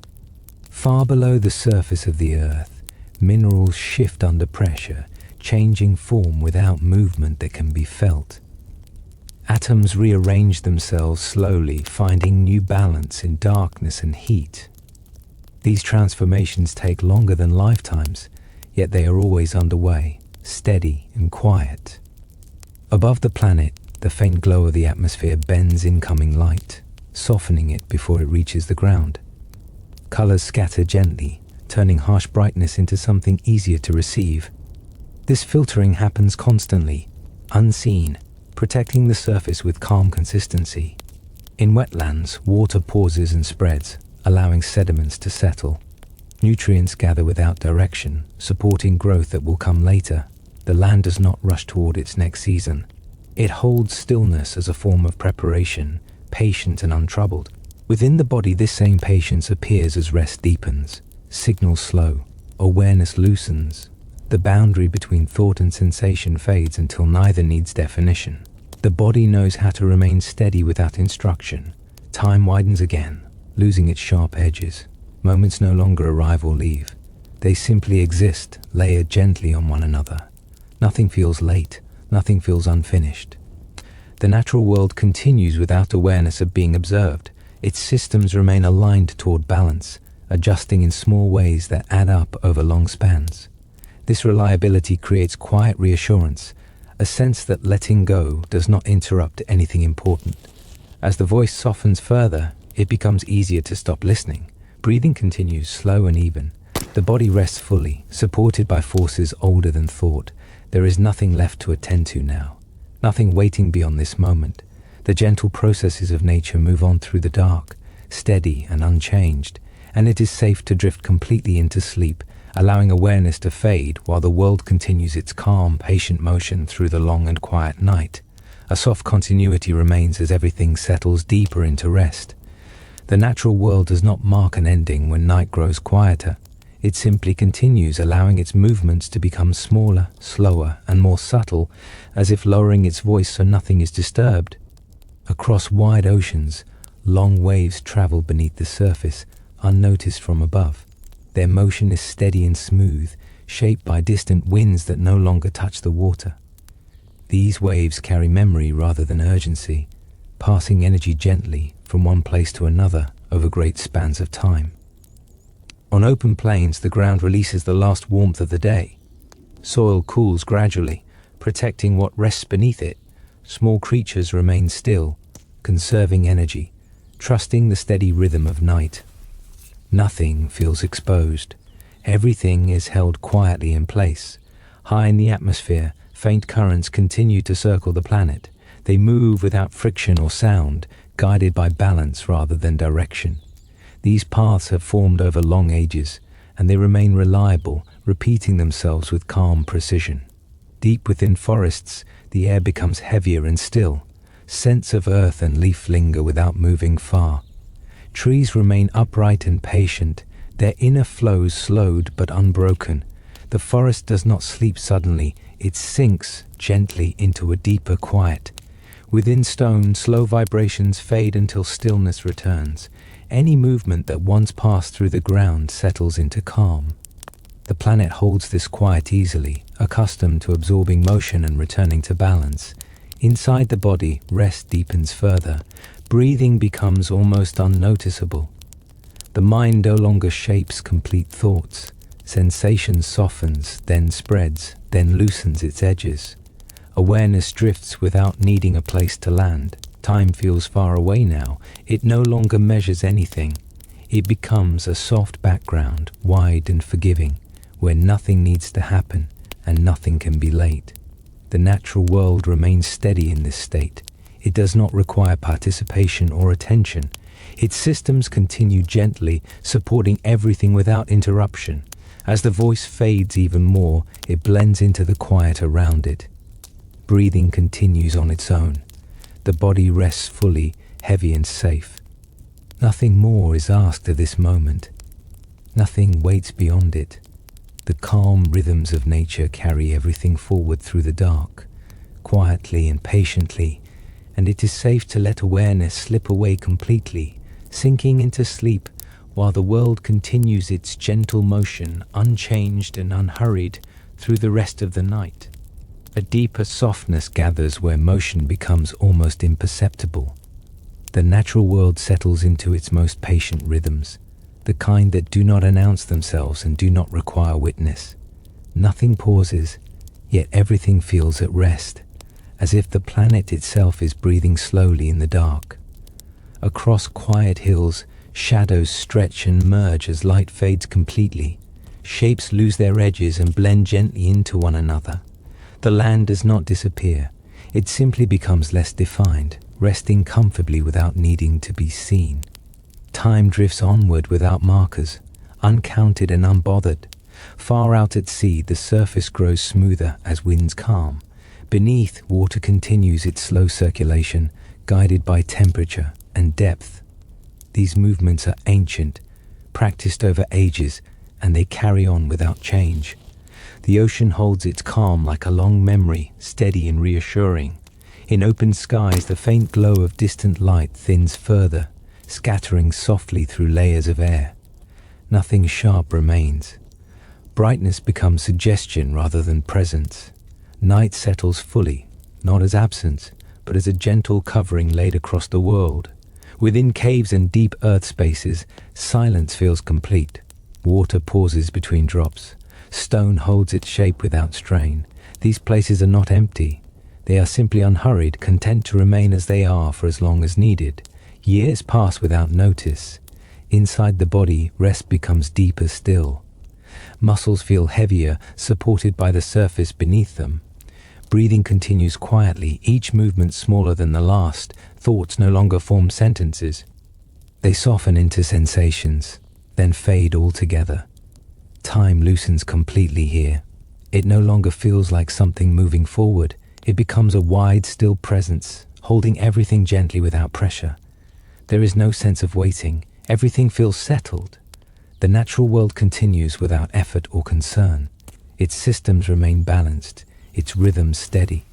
Far below the surface of the earth, minerals shift under pressure, changing form without movement that can be felt. Atoms rearrange themselves slowly, finding new balance in darkness and heat. These transformations take longer than lifetimes, yet they are always underway, steady and quiet. Above the planet, the faint glow of the atmosphere bends incoming light, softening it before it reaches the ground. Colors scatter gently, turning harsh brightness into something easier to receive. This filtering happens constantly, unseen, protecting the surface with calm consistency. In wetlands, water pauses and spreads, allowing sediments to settle. Nutrients gather without direction, supporting growth that will come later. The land does not rush toward its next season. It holds stillness as a form of preparation, patient and untroubled. Within the body, this same patience appears as rest deepens, signals slow, awareness loosens. The boundary between thought and sensation fades until neither needs definition. The body knows how to remain steady without instruction. Time widens again, losing its sharp edges. Moments no longer arrive or leave. They simply exist, layered gently on one another. Nothing feels late, nothing feels unfinished. The natural world continues without awareness of being observed. Its systems remain aligned toward balance, adjusting in small ways that add up over long spans. This reliability creates quiet reassurance, a sense that letting go does not interrupt anything important. As the voice softens further, it becomes easier to stop listening. Breathing continues slow and even. The body rests fully, supported by forces older than thought. There is nothing left to attend to now, nothing waiting beyond this moment. The gentle processes of nature move on through the dark, steady and unchanged, and it is safe to drift completely into sleep, allowing awareness to fade while the world continues its calm, patient motion through the long and quiet night. A soft continuity remains as everything settles deeper into rest. The natural world does not mark an ending when night grows quieter. It simply continues, allowing its movements to become smaller, slower, and more subtle, as if lowering its voice so nothing is disturbed. Across wide oceans, long waves travel beneath the surface, unnoticed from above. Their motion is steady and smooth, shaped by distant winds that no longer touch the water. These waves carry memory rather than urgency, passing energy gently from one place to another over great spans of time. On open plains, the ground releases the last warmth of the day. Soil cools gradually, protecting what rests beneath it. Small creatures remain still, conserving energy, trusting the steady rhythm of night. Nothing feels exposed. Everything is held quietly in place. High in the atmosphere, faint currents continue to circle the planet. They move without friction or sound, guided by balance rather than direction. These paths have formed over long ages, and they remain reliable, repeating themselves with calm precision. Deep within forests, the air becomes heavier and still. Scents of earth and leaf linger without moving far. Trees remain upright and patient, their inner flows slowed but unbroken. The forest does not sleep suddenly, it sinks gently into a deeper quiet. Within stone, slow vibrations fade until stillness returns. Any movement that once passed through the ground settles into calm. The planet holds this quiet easily, accustomed to absorbing motion and returning to balance. Inside the body, rest deepens further. Breathing becomes almost unnoticeable. The mind no longer shapes complete thoughts. Sensation softens, then spreads, then loosens its edges. Awareness drifts without needing a place to land. Time feels far away now. It no longer measures anything. It becomes a soft background, wide and forgiving, where nothing needs to happen and nothing can be late. The natural world remains steady in this state. It does not require participation or attention. Its systems continue gently, supporting everything without interruption. As the voice fades even more, it blends into the quiet around it. Breathing continues on its own. The body rests fully, heavy and safe. Nothing more is asked of this moment. Nothing waits beyond it. The calm rhythms of nature carry everything forward through the dark, quietly and patiently, and it is safe to let awareness slip away completely, sinking into sleep while the world continues its gentle motion, unchanged and unhurried, through the rest of the night. A deeper softness gathers where motion becomes almost imperceptible. The natural world settles into its most patient rhythms, the kind that do not announce themselves and do not require witness. Nothing pauses, yet everything feels at rest, as if the planet itself is breathing slowly in the dark. Across quiet hills, shadows stretch and merge as light fades completely. Shapes lose their edges and blend gently into one another. The land does not disappear. It simply becomes less defined, resting comfortably without needing to be seen. Time drifts onward without markers, uncounted and unbothered. Far out at sea, the surface grows smoother as winds calm. Beneath, water continues its slow circulation, guided by temperature and depth. These movements are ancient, practiced over ages, and they carry on without change. The ocean holds its calm like a long memory, steady and reassuring. In open skies, the faint glow of distant light thins further, scattering softly through layers of air. Nothing sharp remains. Brightness becomes suggestion rather than presence. Night settles fully, not as absence, but as a gentle covering laid across the world. Within caves and deep earth spaces, silence feels complete. Water pauses between drops. Stone holds its shape without strain. These places are not empty. They are simply unhurried, content to remain as they are for as long as needed. Years pass without notice. Inside the body, rest becomes deeper still. Muscles feel heavier, supported by the surface beneath them. Breathing continues quietly, each movement smaller than the last. Thoughts no longer form sentences. They soften into sensations, then fade altogether. Time loosens completely here. It no longer feels like something moving forward. It becomes a wide, still presence, holding everything gently without pressure. There is no sense of waiting. Everything feels settled. The natural world continues without effort or concern. Its systems remain balanced, its rhythms steady.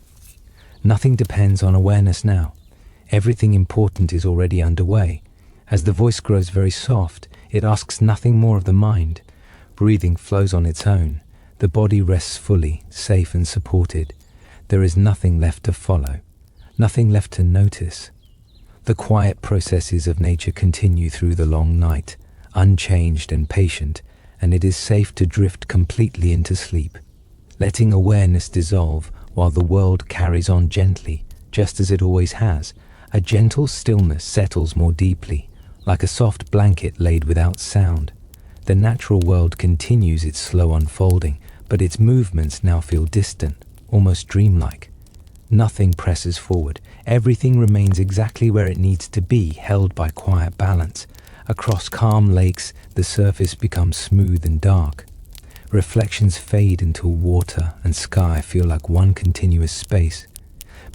Nothing depends on awareness now. Everything important is already underway. As the voice grows very soft, it asks nothing more of the mind. Breathing flows on its own. The body rests fully, safe and supported. There is nothing left to follow, nothing left to notice. The quiet processes of nature continue through the long night, unchanged and patient, and it is safe to drift completely into sleep, letting awareness dissolve while the world carries on gently, just as it always has. A gentle stillness settles more deeply, like a soft blanket laid without sound. The natural world continues its slow unfolding, but its movements now feel distant, almost dreamlike. Nothing presses forward. Everything remains exactly where it needs to be, held by quiet balance. Across calm lakes, the surface becomes smooth and dark. Reflections fade until water and sky feel like one continuous space.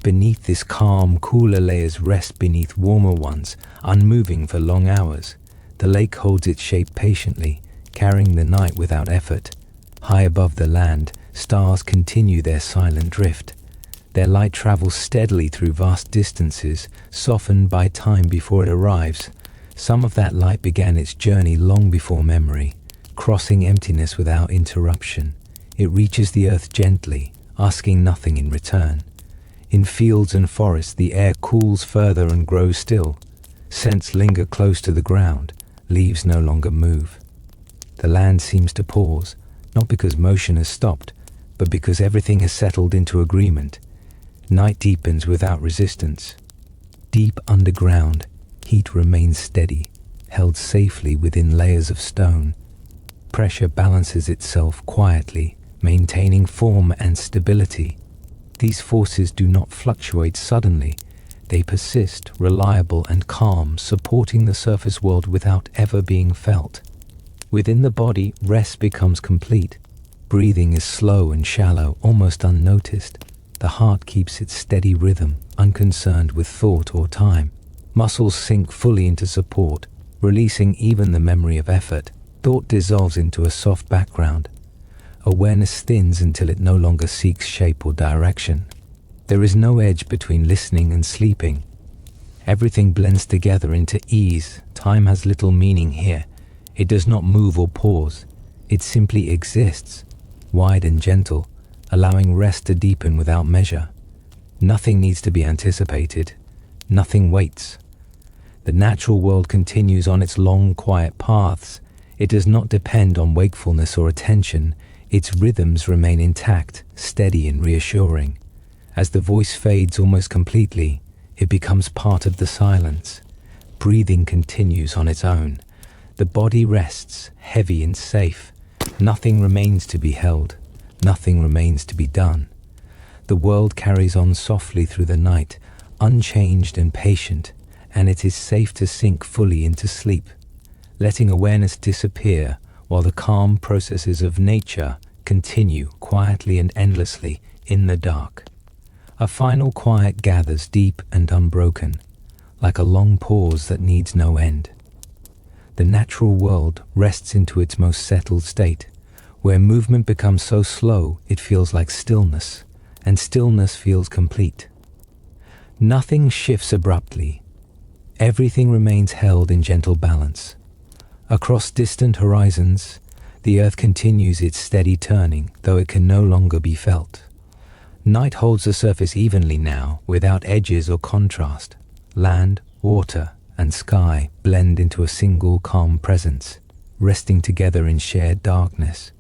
Beneath this calm, cooler layers rest beneath warmer ones, unmoving for long hours. The lake holds its shape patiently, carrying the night without effort. High above the land, stars continue their silent drift. Their light travels steadily through vast distances, softened by time before it arrives. Some of that light began its journey long before memory, crossing emptiness without interruption. It reaches the earth gently, asking nothing in return. In fields and forests, the air cools further and grows still. Scents linger close to the ground. Leaves no longer move. The land seems to pause, not because motion has stopped, but because everything has settled into agreement. Night deepens without resistance. Deep underground, heat remains steady, held safely within layers of stone. Pressure balances itself quietly, maintaining form and stability. These forces do not fluctuate suddenly. They persist, reliable and calm, supporting the surface world without ever being felt. Within the body, rest becomes complete. Breathing is slow and shallow, almost unnoticed. The heart keeps its steady rhythm, unconcerned with thought or time. Muscles sink fully into support, releasing even the memory of effort. Thought dissolves into a soft background. Awareness thins until it no longer seeks shape or direction. There is no edge between listening and sleeping. Everything blends together into ease. Time has little meaning here. It does not move or pause. It simply exists, wide and gentle, allowing rest to deepen without measure. Nothing needs to be anticipated. Nothing waits. The natural world continues on its long, quiet paths. It does not depend on wakefulness or attention. Its rhythms remain intact, steady and reassuring. As the voice fades almost completely, it becomes part of the silence. Breathing continues on its own. The body rests, heavy and safe. Nothing remains to be held. Nothing remains to be done. The world carries on softly through the night, unchanged and patient, and it is safe to sink fully into sleep, letting awareness disappear while the calm processes of nature continue quietly and endlessly in the dark. A final quiet gathers deep and unbroken, like a long pause that needs no end. The natural world rests into its most settled state, where movement becomes so slow it feels like stillness, and stillness feels complete. Nothing shifts abruptly. Everything remains held in gentle balance. Across distant horizons, the earth continues its steady turning, though it can no longer be felt. Night holds the surface evenly now, without edges or contrast. Land, water, and sky blend into a single calm presence, resting together in shared darkness.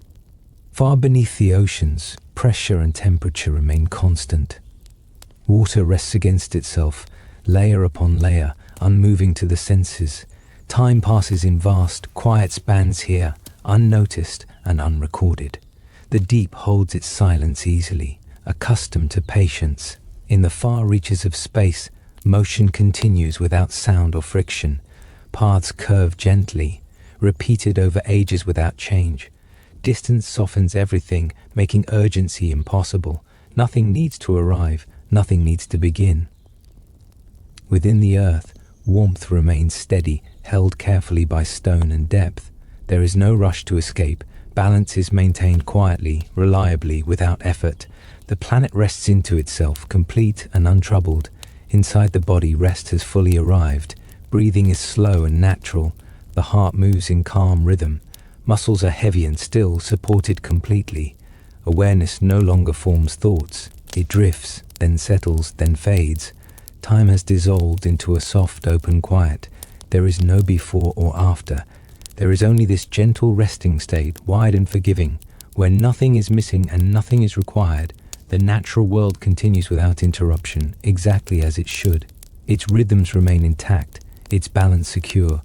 Far beneath the oceans, pressure and temperature remain constant. Water rests against itself, layer upon layer, unmoving to the senses. Time passes in vast, quiet spans here, unnoticed and unrecorded. The deep holds its silence easily, accustomed to patience. In the far reaches of space, motion continues without sound or friction. Paths curve gently, repeated over ages without change. Distance softens everything, making urgency impossible. Nothing needs to arrive, nothing needs to begin. Within the earth, warmth remains steady, held carefully by stone and depth. There is no rush to escape. Balance is maintained quietly, reliably, without effort. The planet rests into itself, complete and untroubled. Inside the body, rest has fully arrived. Breathing is slow and natural. The heart moves in calm rhythm. Muscles are heavy and still, supported completely. Awareness no longer forms thoughts. It drifts, then settles, then fades. Time has dissolved into a soft, open quiet. There is no before or after. There is only this gentle resting state, wide and forgiving, where nothing is missing and nothing is required. The natural world continues without interruption, exactly as it should. Its rhythms remain intact, its balance secure.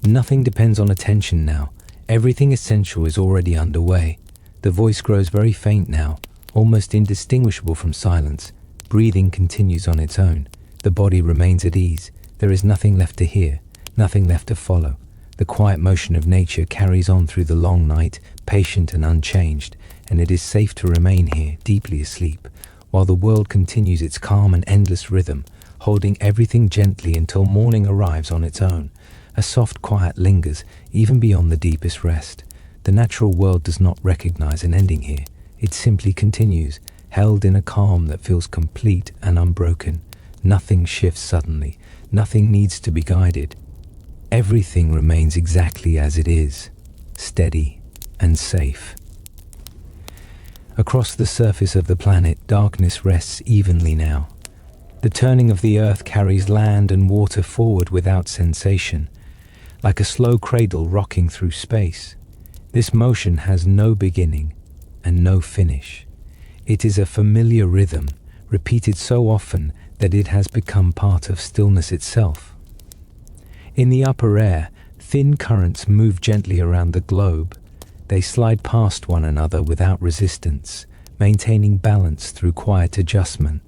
Nothing depends on attention now. Everything essential is already underway. The voice grows very faint now, almost indistinguishable from silence. Breathing continues on its own. The body remains at ease. There is nothing left to hear, nothing left to follow. The quiet motion of nature carries on through the long night, patient and unchanged, and it is safe to remain here, deeply asleep, while the world continues its calm and endless rhythm, holding everything gently until morning arrives on its own. A soft quiet lingers, even beyond the deepest rest. The natural world does not recognize an ending here. It simply continues, held in a calm that feels complete and unbroken. Nothing shifts suddenly. Nothing needs to be guided. Everything remains exactly as it is, steady and safe. Across the surface of the planet, darkness rests evenly now. The turning of the earth carries land and water forward without sensation, like a slow cradle rocking through space. This motion has no beginning and no finish. It is a familiar rhythm, repeated so often that it has become part of stillness itself. In the upper air, thin currents move gently around the globe. They slide past one another without resistance, maintaining balance through quiet adjustment.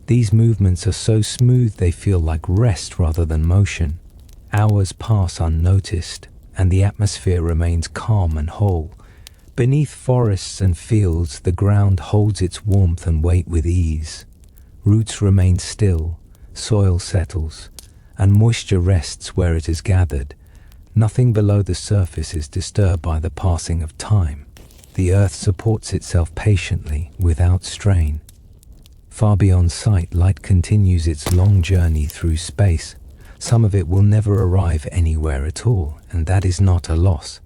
These movements are so smooth they feel like rest rather than motion. Hours pass unnoticed, and the atmosphere remains calm and whole. Beneath forests and fields, the ground holds its warmth and weight with ease. Roots remain still, soil settles, and moisture rests where it is gathered. Nothing below the surface is disturbed by the passing of time. The earth supports itself patiently, without strain. Far beyond sight, light continues its long journey through space. Some of it will never arrive anywhere at all, and that is not a loss.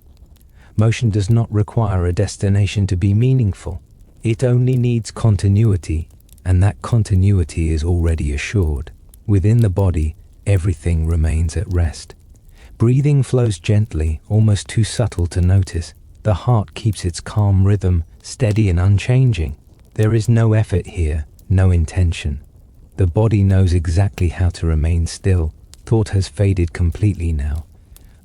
Motion does not require a destination to be meaningful. It only needs continuity, and that continuity is already assured. Within the body, everything remains at rest. Breathing flows gently, almost too subtle to notice. The heart keeps its calm rhythm, steady and unchanging. There is no effort here, no intention. The body knows exactly how to remain still. Thought has faded completely now.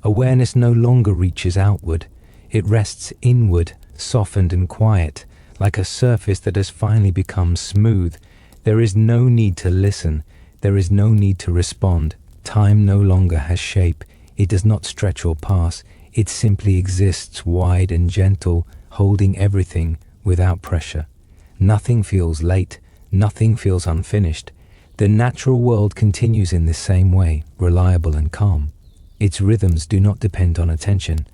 Awareness no longer reaches outward. It rests inward, softened and quiet, like a surface that has finally become smooth. There is no need to listen. There is no need to respond. Time no longer has shape. It does not stretch or pass. It simply exists, wide and gentle, holding everything without pressure. Nothing feels late. Nothing feels unfinished. The natural world continues in this same way, reliable and calm. Its rhythms do not depend on attention.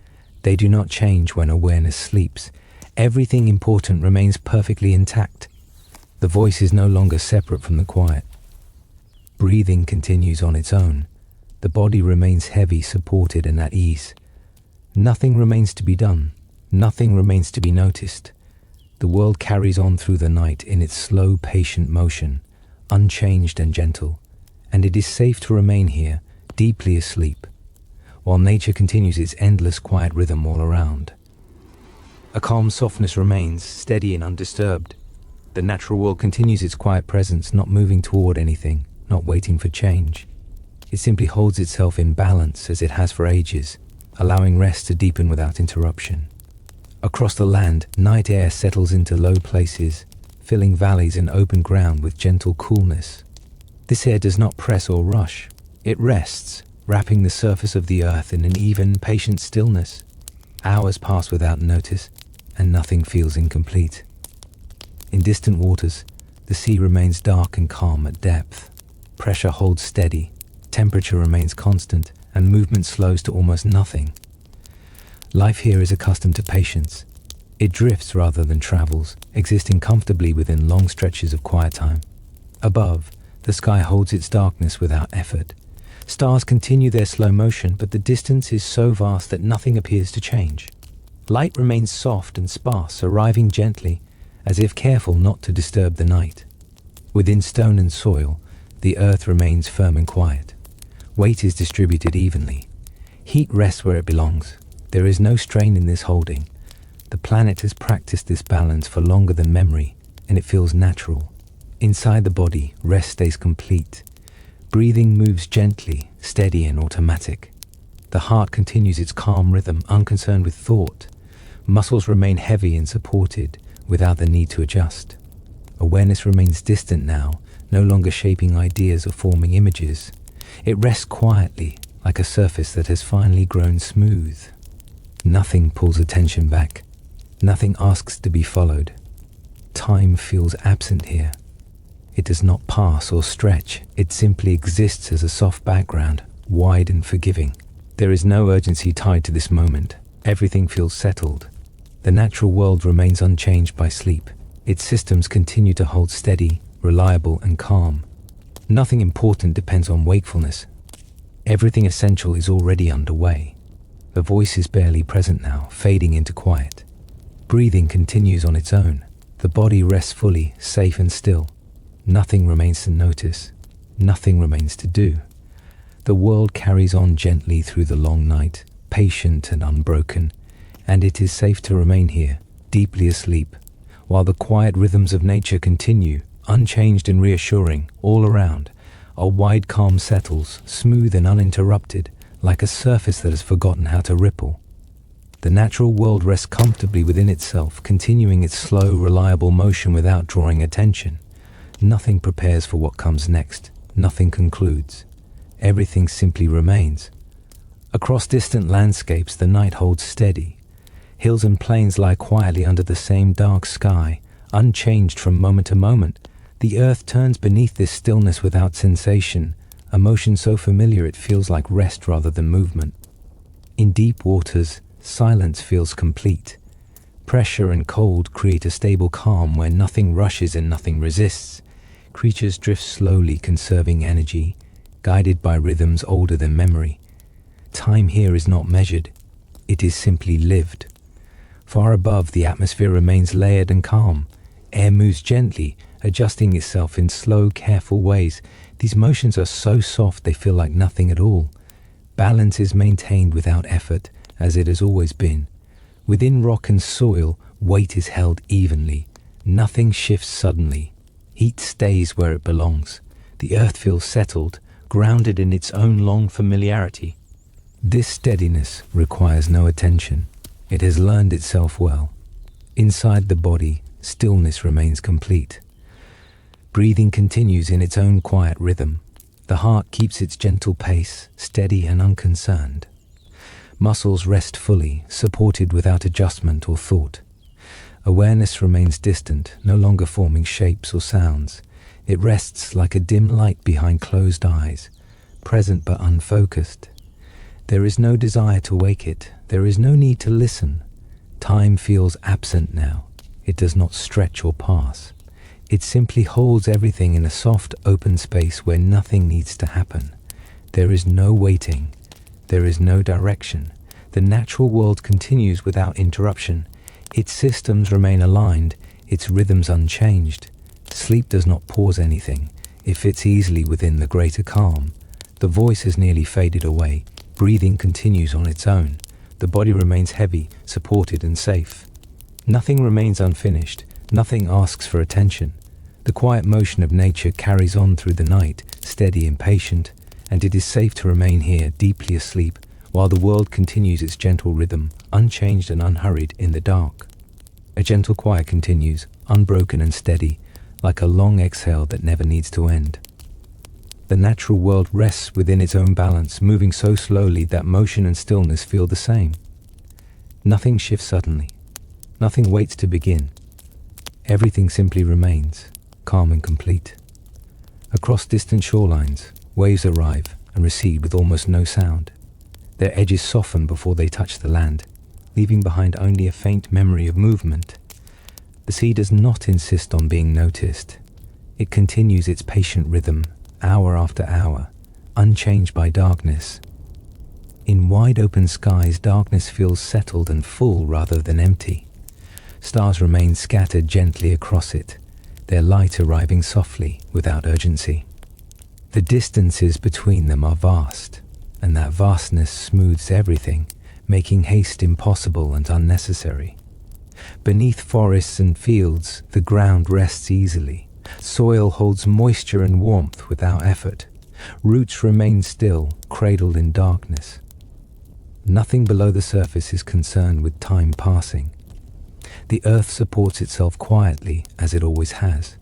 They do not change when awareness sleeps. Everything important remains perfectly intact. The voice is no longer separate from the quiet. Breathing continues on its own. The body remains heavy, supported and at ease. Nothing remains to be done. Nothing remains to be noticed. The world carries on through the night in its slow, patient motion, unchanged and gentle, and it is safe to remain here, deeply asleep, while nature continues its endless quiet rhythm all around. A calm softness remains, steady and undisturbed. The natural world continues its quiet presence, not moving toward anything, not waiting for change. It simply holds itself in balance as it has for ages, allowing rest to deepen without interruption. Across the land, night air settles into low places, filling valleys and open ground with gentle coolness. This air does not press or rush. It rests, wrapping the surface of the earth in an even, patient stillness. Hours pass without notice, and nothing feels incomplete. In distant waters, the sea remains dark and calm at depth. Pressure holds steady, temperature remains constant, and movement slows to almost nothing. Life here is accustomed to patience. It drifts rather than travels, existing comfortably within long stretches of quiet time. Above, the sky holds its darkness without effort. Stars continue their slow motion, but the distance is so vast that nothing appears to change. Light remains soft and sparse, arriving gently, as if careful not to disturb the night. Within stone and soil, the earth remains firm and quiet. Weight is distributed evenly. Heat rests where it belongs. There is no strain in this holding. The planet has practiced this balance for longer than memory, and it feels natural. Inside the body, rest stays complete. Breathing moves gently, steady and automatic. The heart continues its calm rhythm, unconcerned with thought. Muscles remain heavy and supported, without the need to adjust. Awareness remains distant now, no longer shaping ideas or forming images. It rests quietly, like a surface that has finally grown smooth. Nothing pulls attention back. Nothing asks to be followed. Time feels absent here. It does not pass or stretch. It simply exists as a soft background, wide and forgiving. There is no urgency tied to this moment. Everything feels settled. The natural world remains unchanged by sleep. Its systems continue to hold steady, reliable and calm. Nothing important depends on wakefulness. Everything essential is already underway. The voice is barely present now, fading into quiet. Breathing continues on its own. The body rests fully, safe and still. Nothing remains to notice. Nothing remains to do. The world carries on gently through the long night, patient and unbroken, and it is safe to remain here, deeply asleep, while the quiet rhythms of nature continue, unchanged and reassuring, all around. A wide calm settles, smooth and uninterrupted, like a surface that has forgotten how to ripple. The natural world rests comfortably within itself, continuing its slow, reliable motion without drawing attention. Nothing prepares for what comes next. Nothing concludes. Everything simply remains. Across distant landscapes, the night holds steady. Hills and plains lie quietly under the same dark sky, unchanged from moment to moment. The earth turns beneath this stillness without sensation, a motion so familiar it feels like rest rather than movement. In deep waters, silence feels complete. Pressure and cold create a stable calm where nothing rushes and nothing resists. Creatures drift slowly, conserving energy, guided by rhythms older than memory. Time here is not measured. It is simply lived. Far above, the atmosphere remains layered and calm. Air moves gently, adjusting itself in slow, careful ways. These motions are so soft they feel like nothing at all. Balance is maintained without effort, as it has always been. Within rock and soil, weight is held evenly. Nothing shifts suddenly. Heat stays where it belongs. The earth feels settled, grounded in its own long familiarity. This steadiness requires no attention. It has learned itself well. Inside the body, stillness remains complete. Breathing continues in its own quiet rhythm. The heart keeps its gentle pace, steady and unconcerned. Muscles rest fully, supported without adjustment or thought. Awareness remains distant, no longer forming shapes or sounds. It rests like a dim light behind closed eyes, present but unfocused. There is no desire to wake it. There is no need to listen. Time feels absent now. It does not stretch or pass. It simply holds everything in a soft, open space where nothing needs to happen. There is no waiting. There is no direction. The natural world continues without interruption. Its systems remain aligned, its rhythms unchanged. Sleep does not pause anything. It fits easily within the greater calm. The voice has nearly faded away. Breathing continues on its own. The body remains heavy, supported and safe. Nothing remains unfinished. Nothing asks for attention. The quiet motion of nature carries on through the night, steady and patient, and it is safe to remain here, deeply asleep, while the world continues its gentle rhythm, unchanged and unhurried in the dark. A gentle quiet continues, unbroken and steady, like a long exhale that never needs to end. The natural world rests within its own balance, moving so slowly that motion and stillness feel the same. Nothing shifts suddenly. Nothing waits to begin. Everything simply remains, calm and complete. Across distant shorelines, waves arrive and recede with almost no sound. Their edges soften before they touch the land, leaving behind only a faint memory of movement. The sea does not insist on being noticed. It continues its patient rhythm, hour after hour, unchanged by darkness. In wide open skies, darkness feels settled and full rather than empty. Stars remain scattered gently across it, their light arriving softly, without urgency. The distances between them are vast, and that vastness smooths everything, making haste impossible and unnecessary. Beneath forests and fields, the ground rests easily. Soil holds moisture and warmth without effort. Roots remain still, cradled in darkness. Nothing below the surface is concerned with time passing. The earth supports itself quietly, as it always has.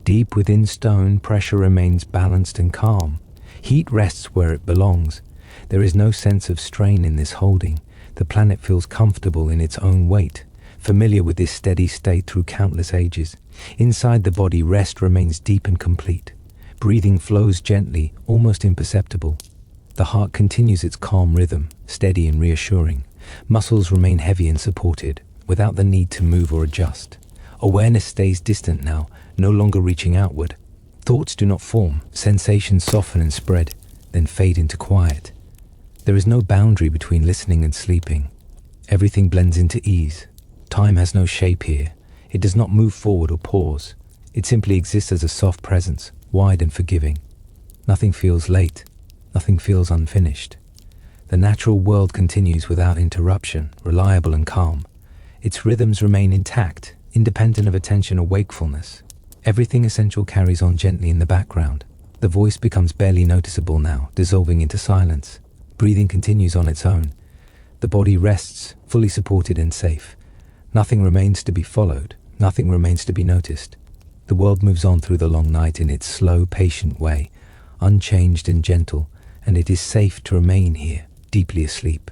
Deep within stone, pressure remains balanced and calm. Heat rests where it belongs. There is no sense of strain in this holding. The planet feels comfortable in its own weight, familiar with this steady state through countless ages. Inside the body, rest remains deep and complete. Breathing flows gently, almost imperceptible. The heart continues its calm rhythm, steady and reassuring. Muscles remain heavy and supported, without the need to move or adjust. Awareness stays distant now, no longer reaching outward. Thoughts do not form, sensations soften and spread, then fade into quiet. There is no boundary between listening and sleeping. Everything blends into ease. Time has no shape here. It does not move forward or pause. It simply exists as a soft presence, wide and forgiving. Nothing feels late. Nothing feels unfinished. The natural world continues without interruption, reliable and calm. Its rhythms remain intact, independent of attention or wakefulness. Everything essential carries on gently in the background. The voice becomes barely noticeable now, dissolving into silence. Breathing continues on its own. The body rests, fully supported and safe. Nothing remains to be followed. Nothing remains to be noticed. The world moves on through the long night in its slow, patient way, unchanged and gentle, and it is safe to remain here, deeply asleep,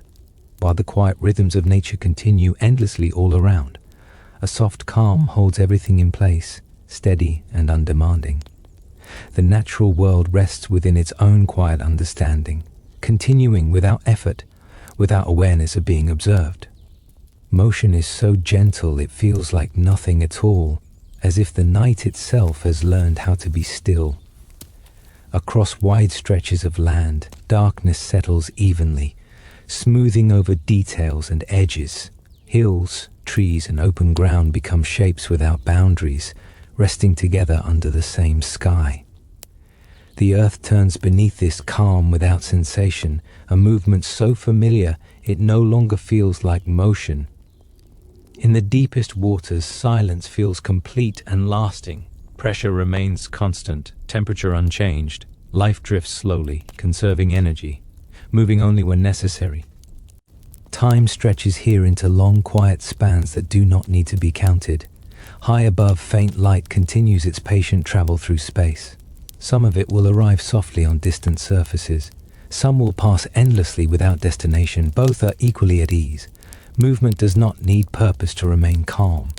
while the quiet rhythms of nature continue endlessly all around. A soft calm holds everything in place, steady and undemanding. The natural world rests within its own quiet understanding, continuing without effort, without awareness of being observed. Motion is so gentle it feels like nothing at all, as if the night itself has learned how to be still. Across wide stretches of land, darkness settles evenly, smoothing over details and edges. Hills, trees, and open ground become shapes without boundaries, resting together under the same sky. The earth turns beneath this calm without sensation, a movement so familiar it no longer feels like motion. In the deepest waters, silence feels complete and lasting. Pressure remains constant, temperature unchanged. Life drifts slowly, conserving energy, moving only when necessary. Time stretches here into long, quiet spans that do not need to be counted. High above, faint light continues its patient travel through space. Some of it will arrive softly on distant surfaces. Some will pass endlessly without destination. Both are equally at ease. Movement does not need purpose to remain calm.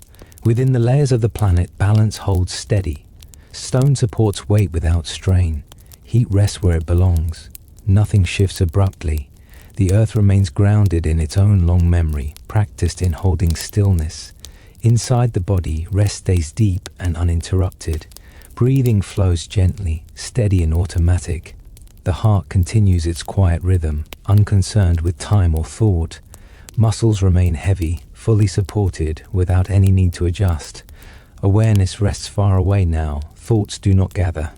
Within the layers of the planet, balance holds steady. Stone supports weight without strain. Heat rests where it belongs. Nothing shifts abruptly. The earth remains grounded in its own long memory, practiced in holding stillness. Inside the body, rest stays deep and uninterrupted. Breathing flows gently, steady and automatic. The heart continues its quiet rhythm, unconcerned with time or thought. Muscles remain heavy, fully supported, without any need to adjust. Awareness rests far away now. Thoughts do not gather.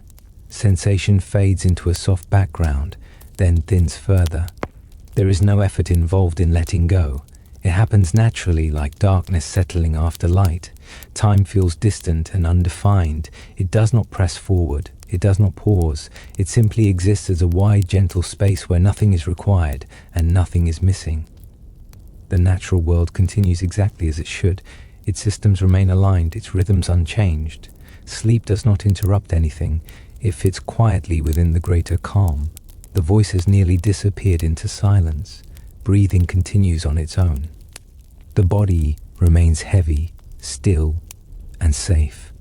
Sensation fades into a soft background, then thins further. There is no effort involved in letting go. It happens naturally, like darkness settling after light. Time feels distant and undefined. It does not press forward. It does not pause. It simply exists as a wide, gentle space where nothing is required and nothing is missing. The natural world continues exactly as it should. Its systems remain aligned, its rhythms unchanged. Sleep does not interrupt anything. It fits quietly within the greater calm. The voice has nearly disappeared into silence. Breathing continues on its own. The body remains heavy, still, and safe.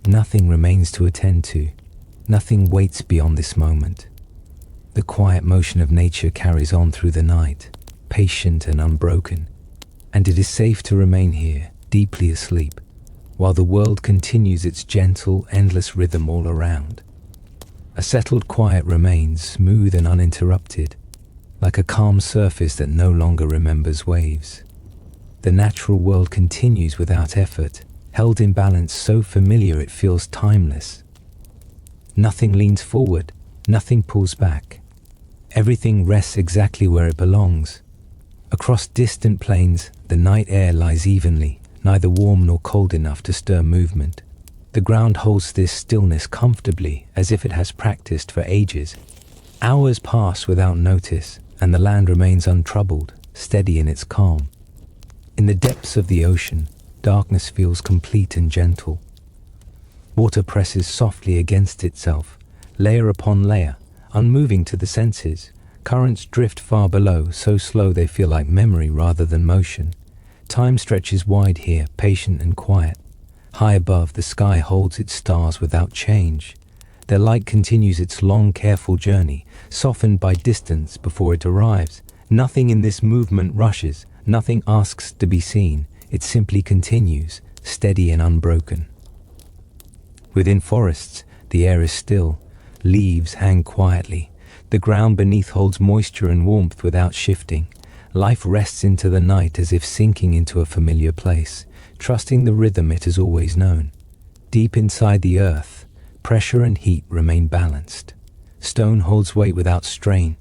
Nothing remains to attend to. Nothing waits beyond this moment. The quiet motion of nature carries on through the night, patient and unbroken, and it is safe to remain here, deeply asleep, while the world continues its gentle, endless rhythm all around. A settled quiet remains, smooth and uninterrupted, like a calm surface that no longer remembers waves. The natural world continues without effort, held in balance so familiar it feels timeless. Nothing leans forward, nothing pulls back. Everything rests exactly where it belongs. Across distant plains, the night air lies evenly, neither warm nor cold enough to stir movement. The ground holds this stillness comfortably, as if it has practiced for ages. Hours pass without notice, and the land remains untroubled, steady in its calm. In the depths of the ocean, darkness feels complete and gentle. Water presses softly against itself, layer upon layer, unmoving to the senses. Currents drift far below, so slow they feel like memory rather than motion. Time stretches wide here, patient and quiet. High above, the sky holds its stars without change. Their light continues its long, careful journey, softened by distance before it arrives. Nothing in this movement rushes, nothing asks to be seen. It simply continues, steady and unbroken. Within forests, the air is still. Leaves hang quietly. The ground beneath holds moisture and warmth without shifting. Life rests into the night as if sinking into a familiar place, trusting the rhythm it has always known. Deep inside the earth, pressure and heat remain balanced. Stone holds weight without strain.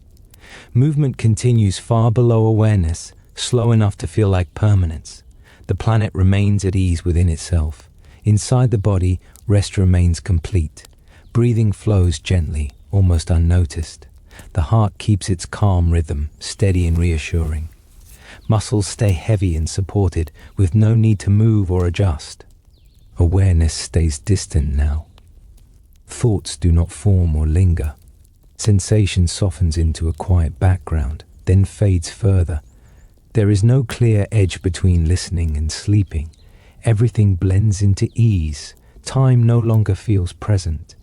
Movement continues far below awareness, slow enough to feel like permanence. The planet remains at ease within itself. Inside the body, rest remains complete. Breathing flows gently, almost unnoticed. The heart keeps its calm rhythm, steady and reassuring. Muscles stay heavy and supported, with no need to move or adjust. Awareness stays distant now. Thoughts do not form or linger. Sensation softens into a quiet background, then fades further. There is no clear edge between listening and sleeping. Everything blends into ease. Time no longer feels present.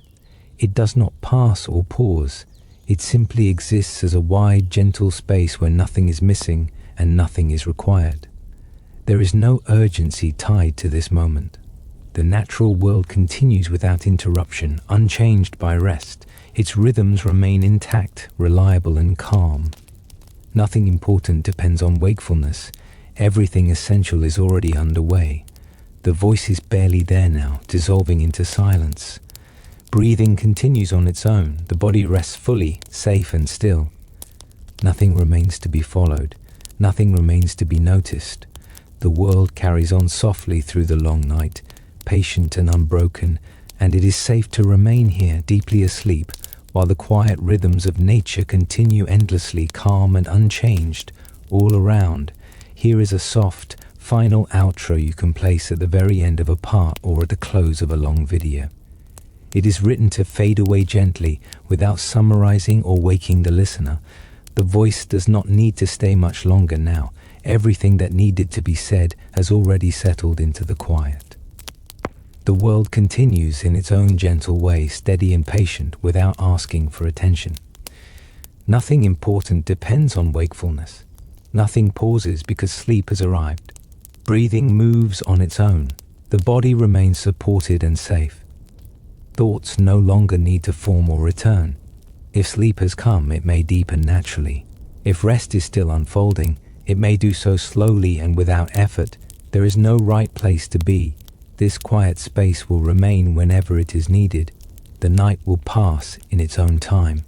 It does not pass or pause. It simply exists as a wide, gentle space where nothing is missing and nothing is required. There is no urgency tied to this moment. The natural world continues without interruption, unchanged by rest. Its rhythms remain intact, reliable and calm. Nothing important depends on wakefulness. Everything essential is already underway. The voice is barely there now, dissolving into silence. Breathing continues on its own. The body rests fully, safe and still. Nothing remains to be followed. Nothing remains to be noticed. The world carries on softly through the long night, patient and unbroken, and it is safe to remain here deeply asleep while the quiet rhythms of nature continue endlessly calm and unchanged all around. Here is a soft, final outro you can place at the very end of a part or at the close of a long video. It is written to fade away gently without summarizing or waking the listener. The voice does not need to stay much longer now. Everything that needed to be said has already settled into the quiet. The world continues in its own gentle way, steady and patient, without asking for attention. Nothing important depends on wakefulness. Nothing pauses because sleep has arrived. Breathing moves on its own. The body remains supported and safe. Thoughts no longer need to form or return. If sleep has come, it may deepen naturally. If rest is still unfolding, it may do so slowly and without effort. There is no right place to be. This quiet space will remain whenever it is needed. The night will pass in its own time,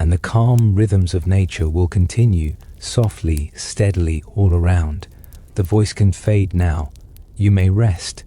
and the calm rhythms of nature will continue softly, steadily all around. The voice can fade now. You may rest,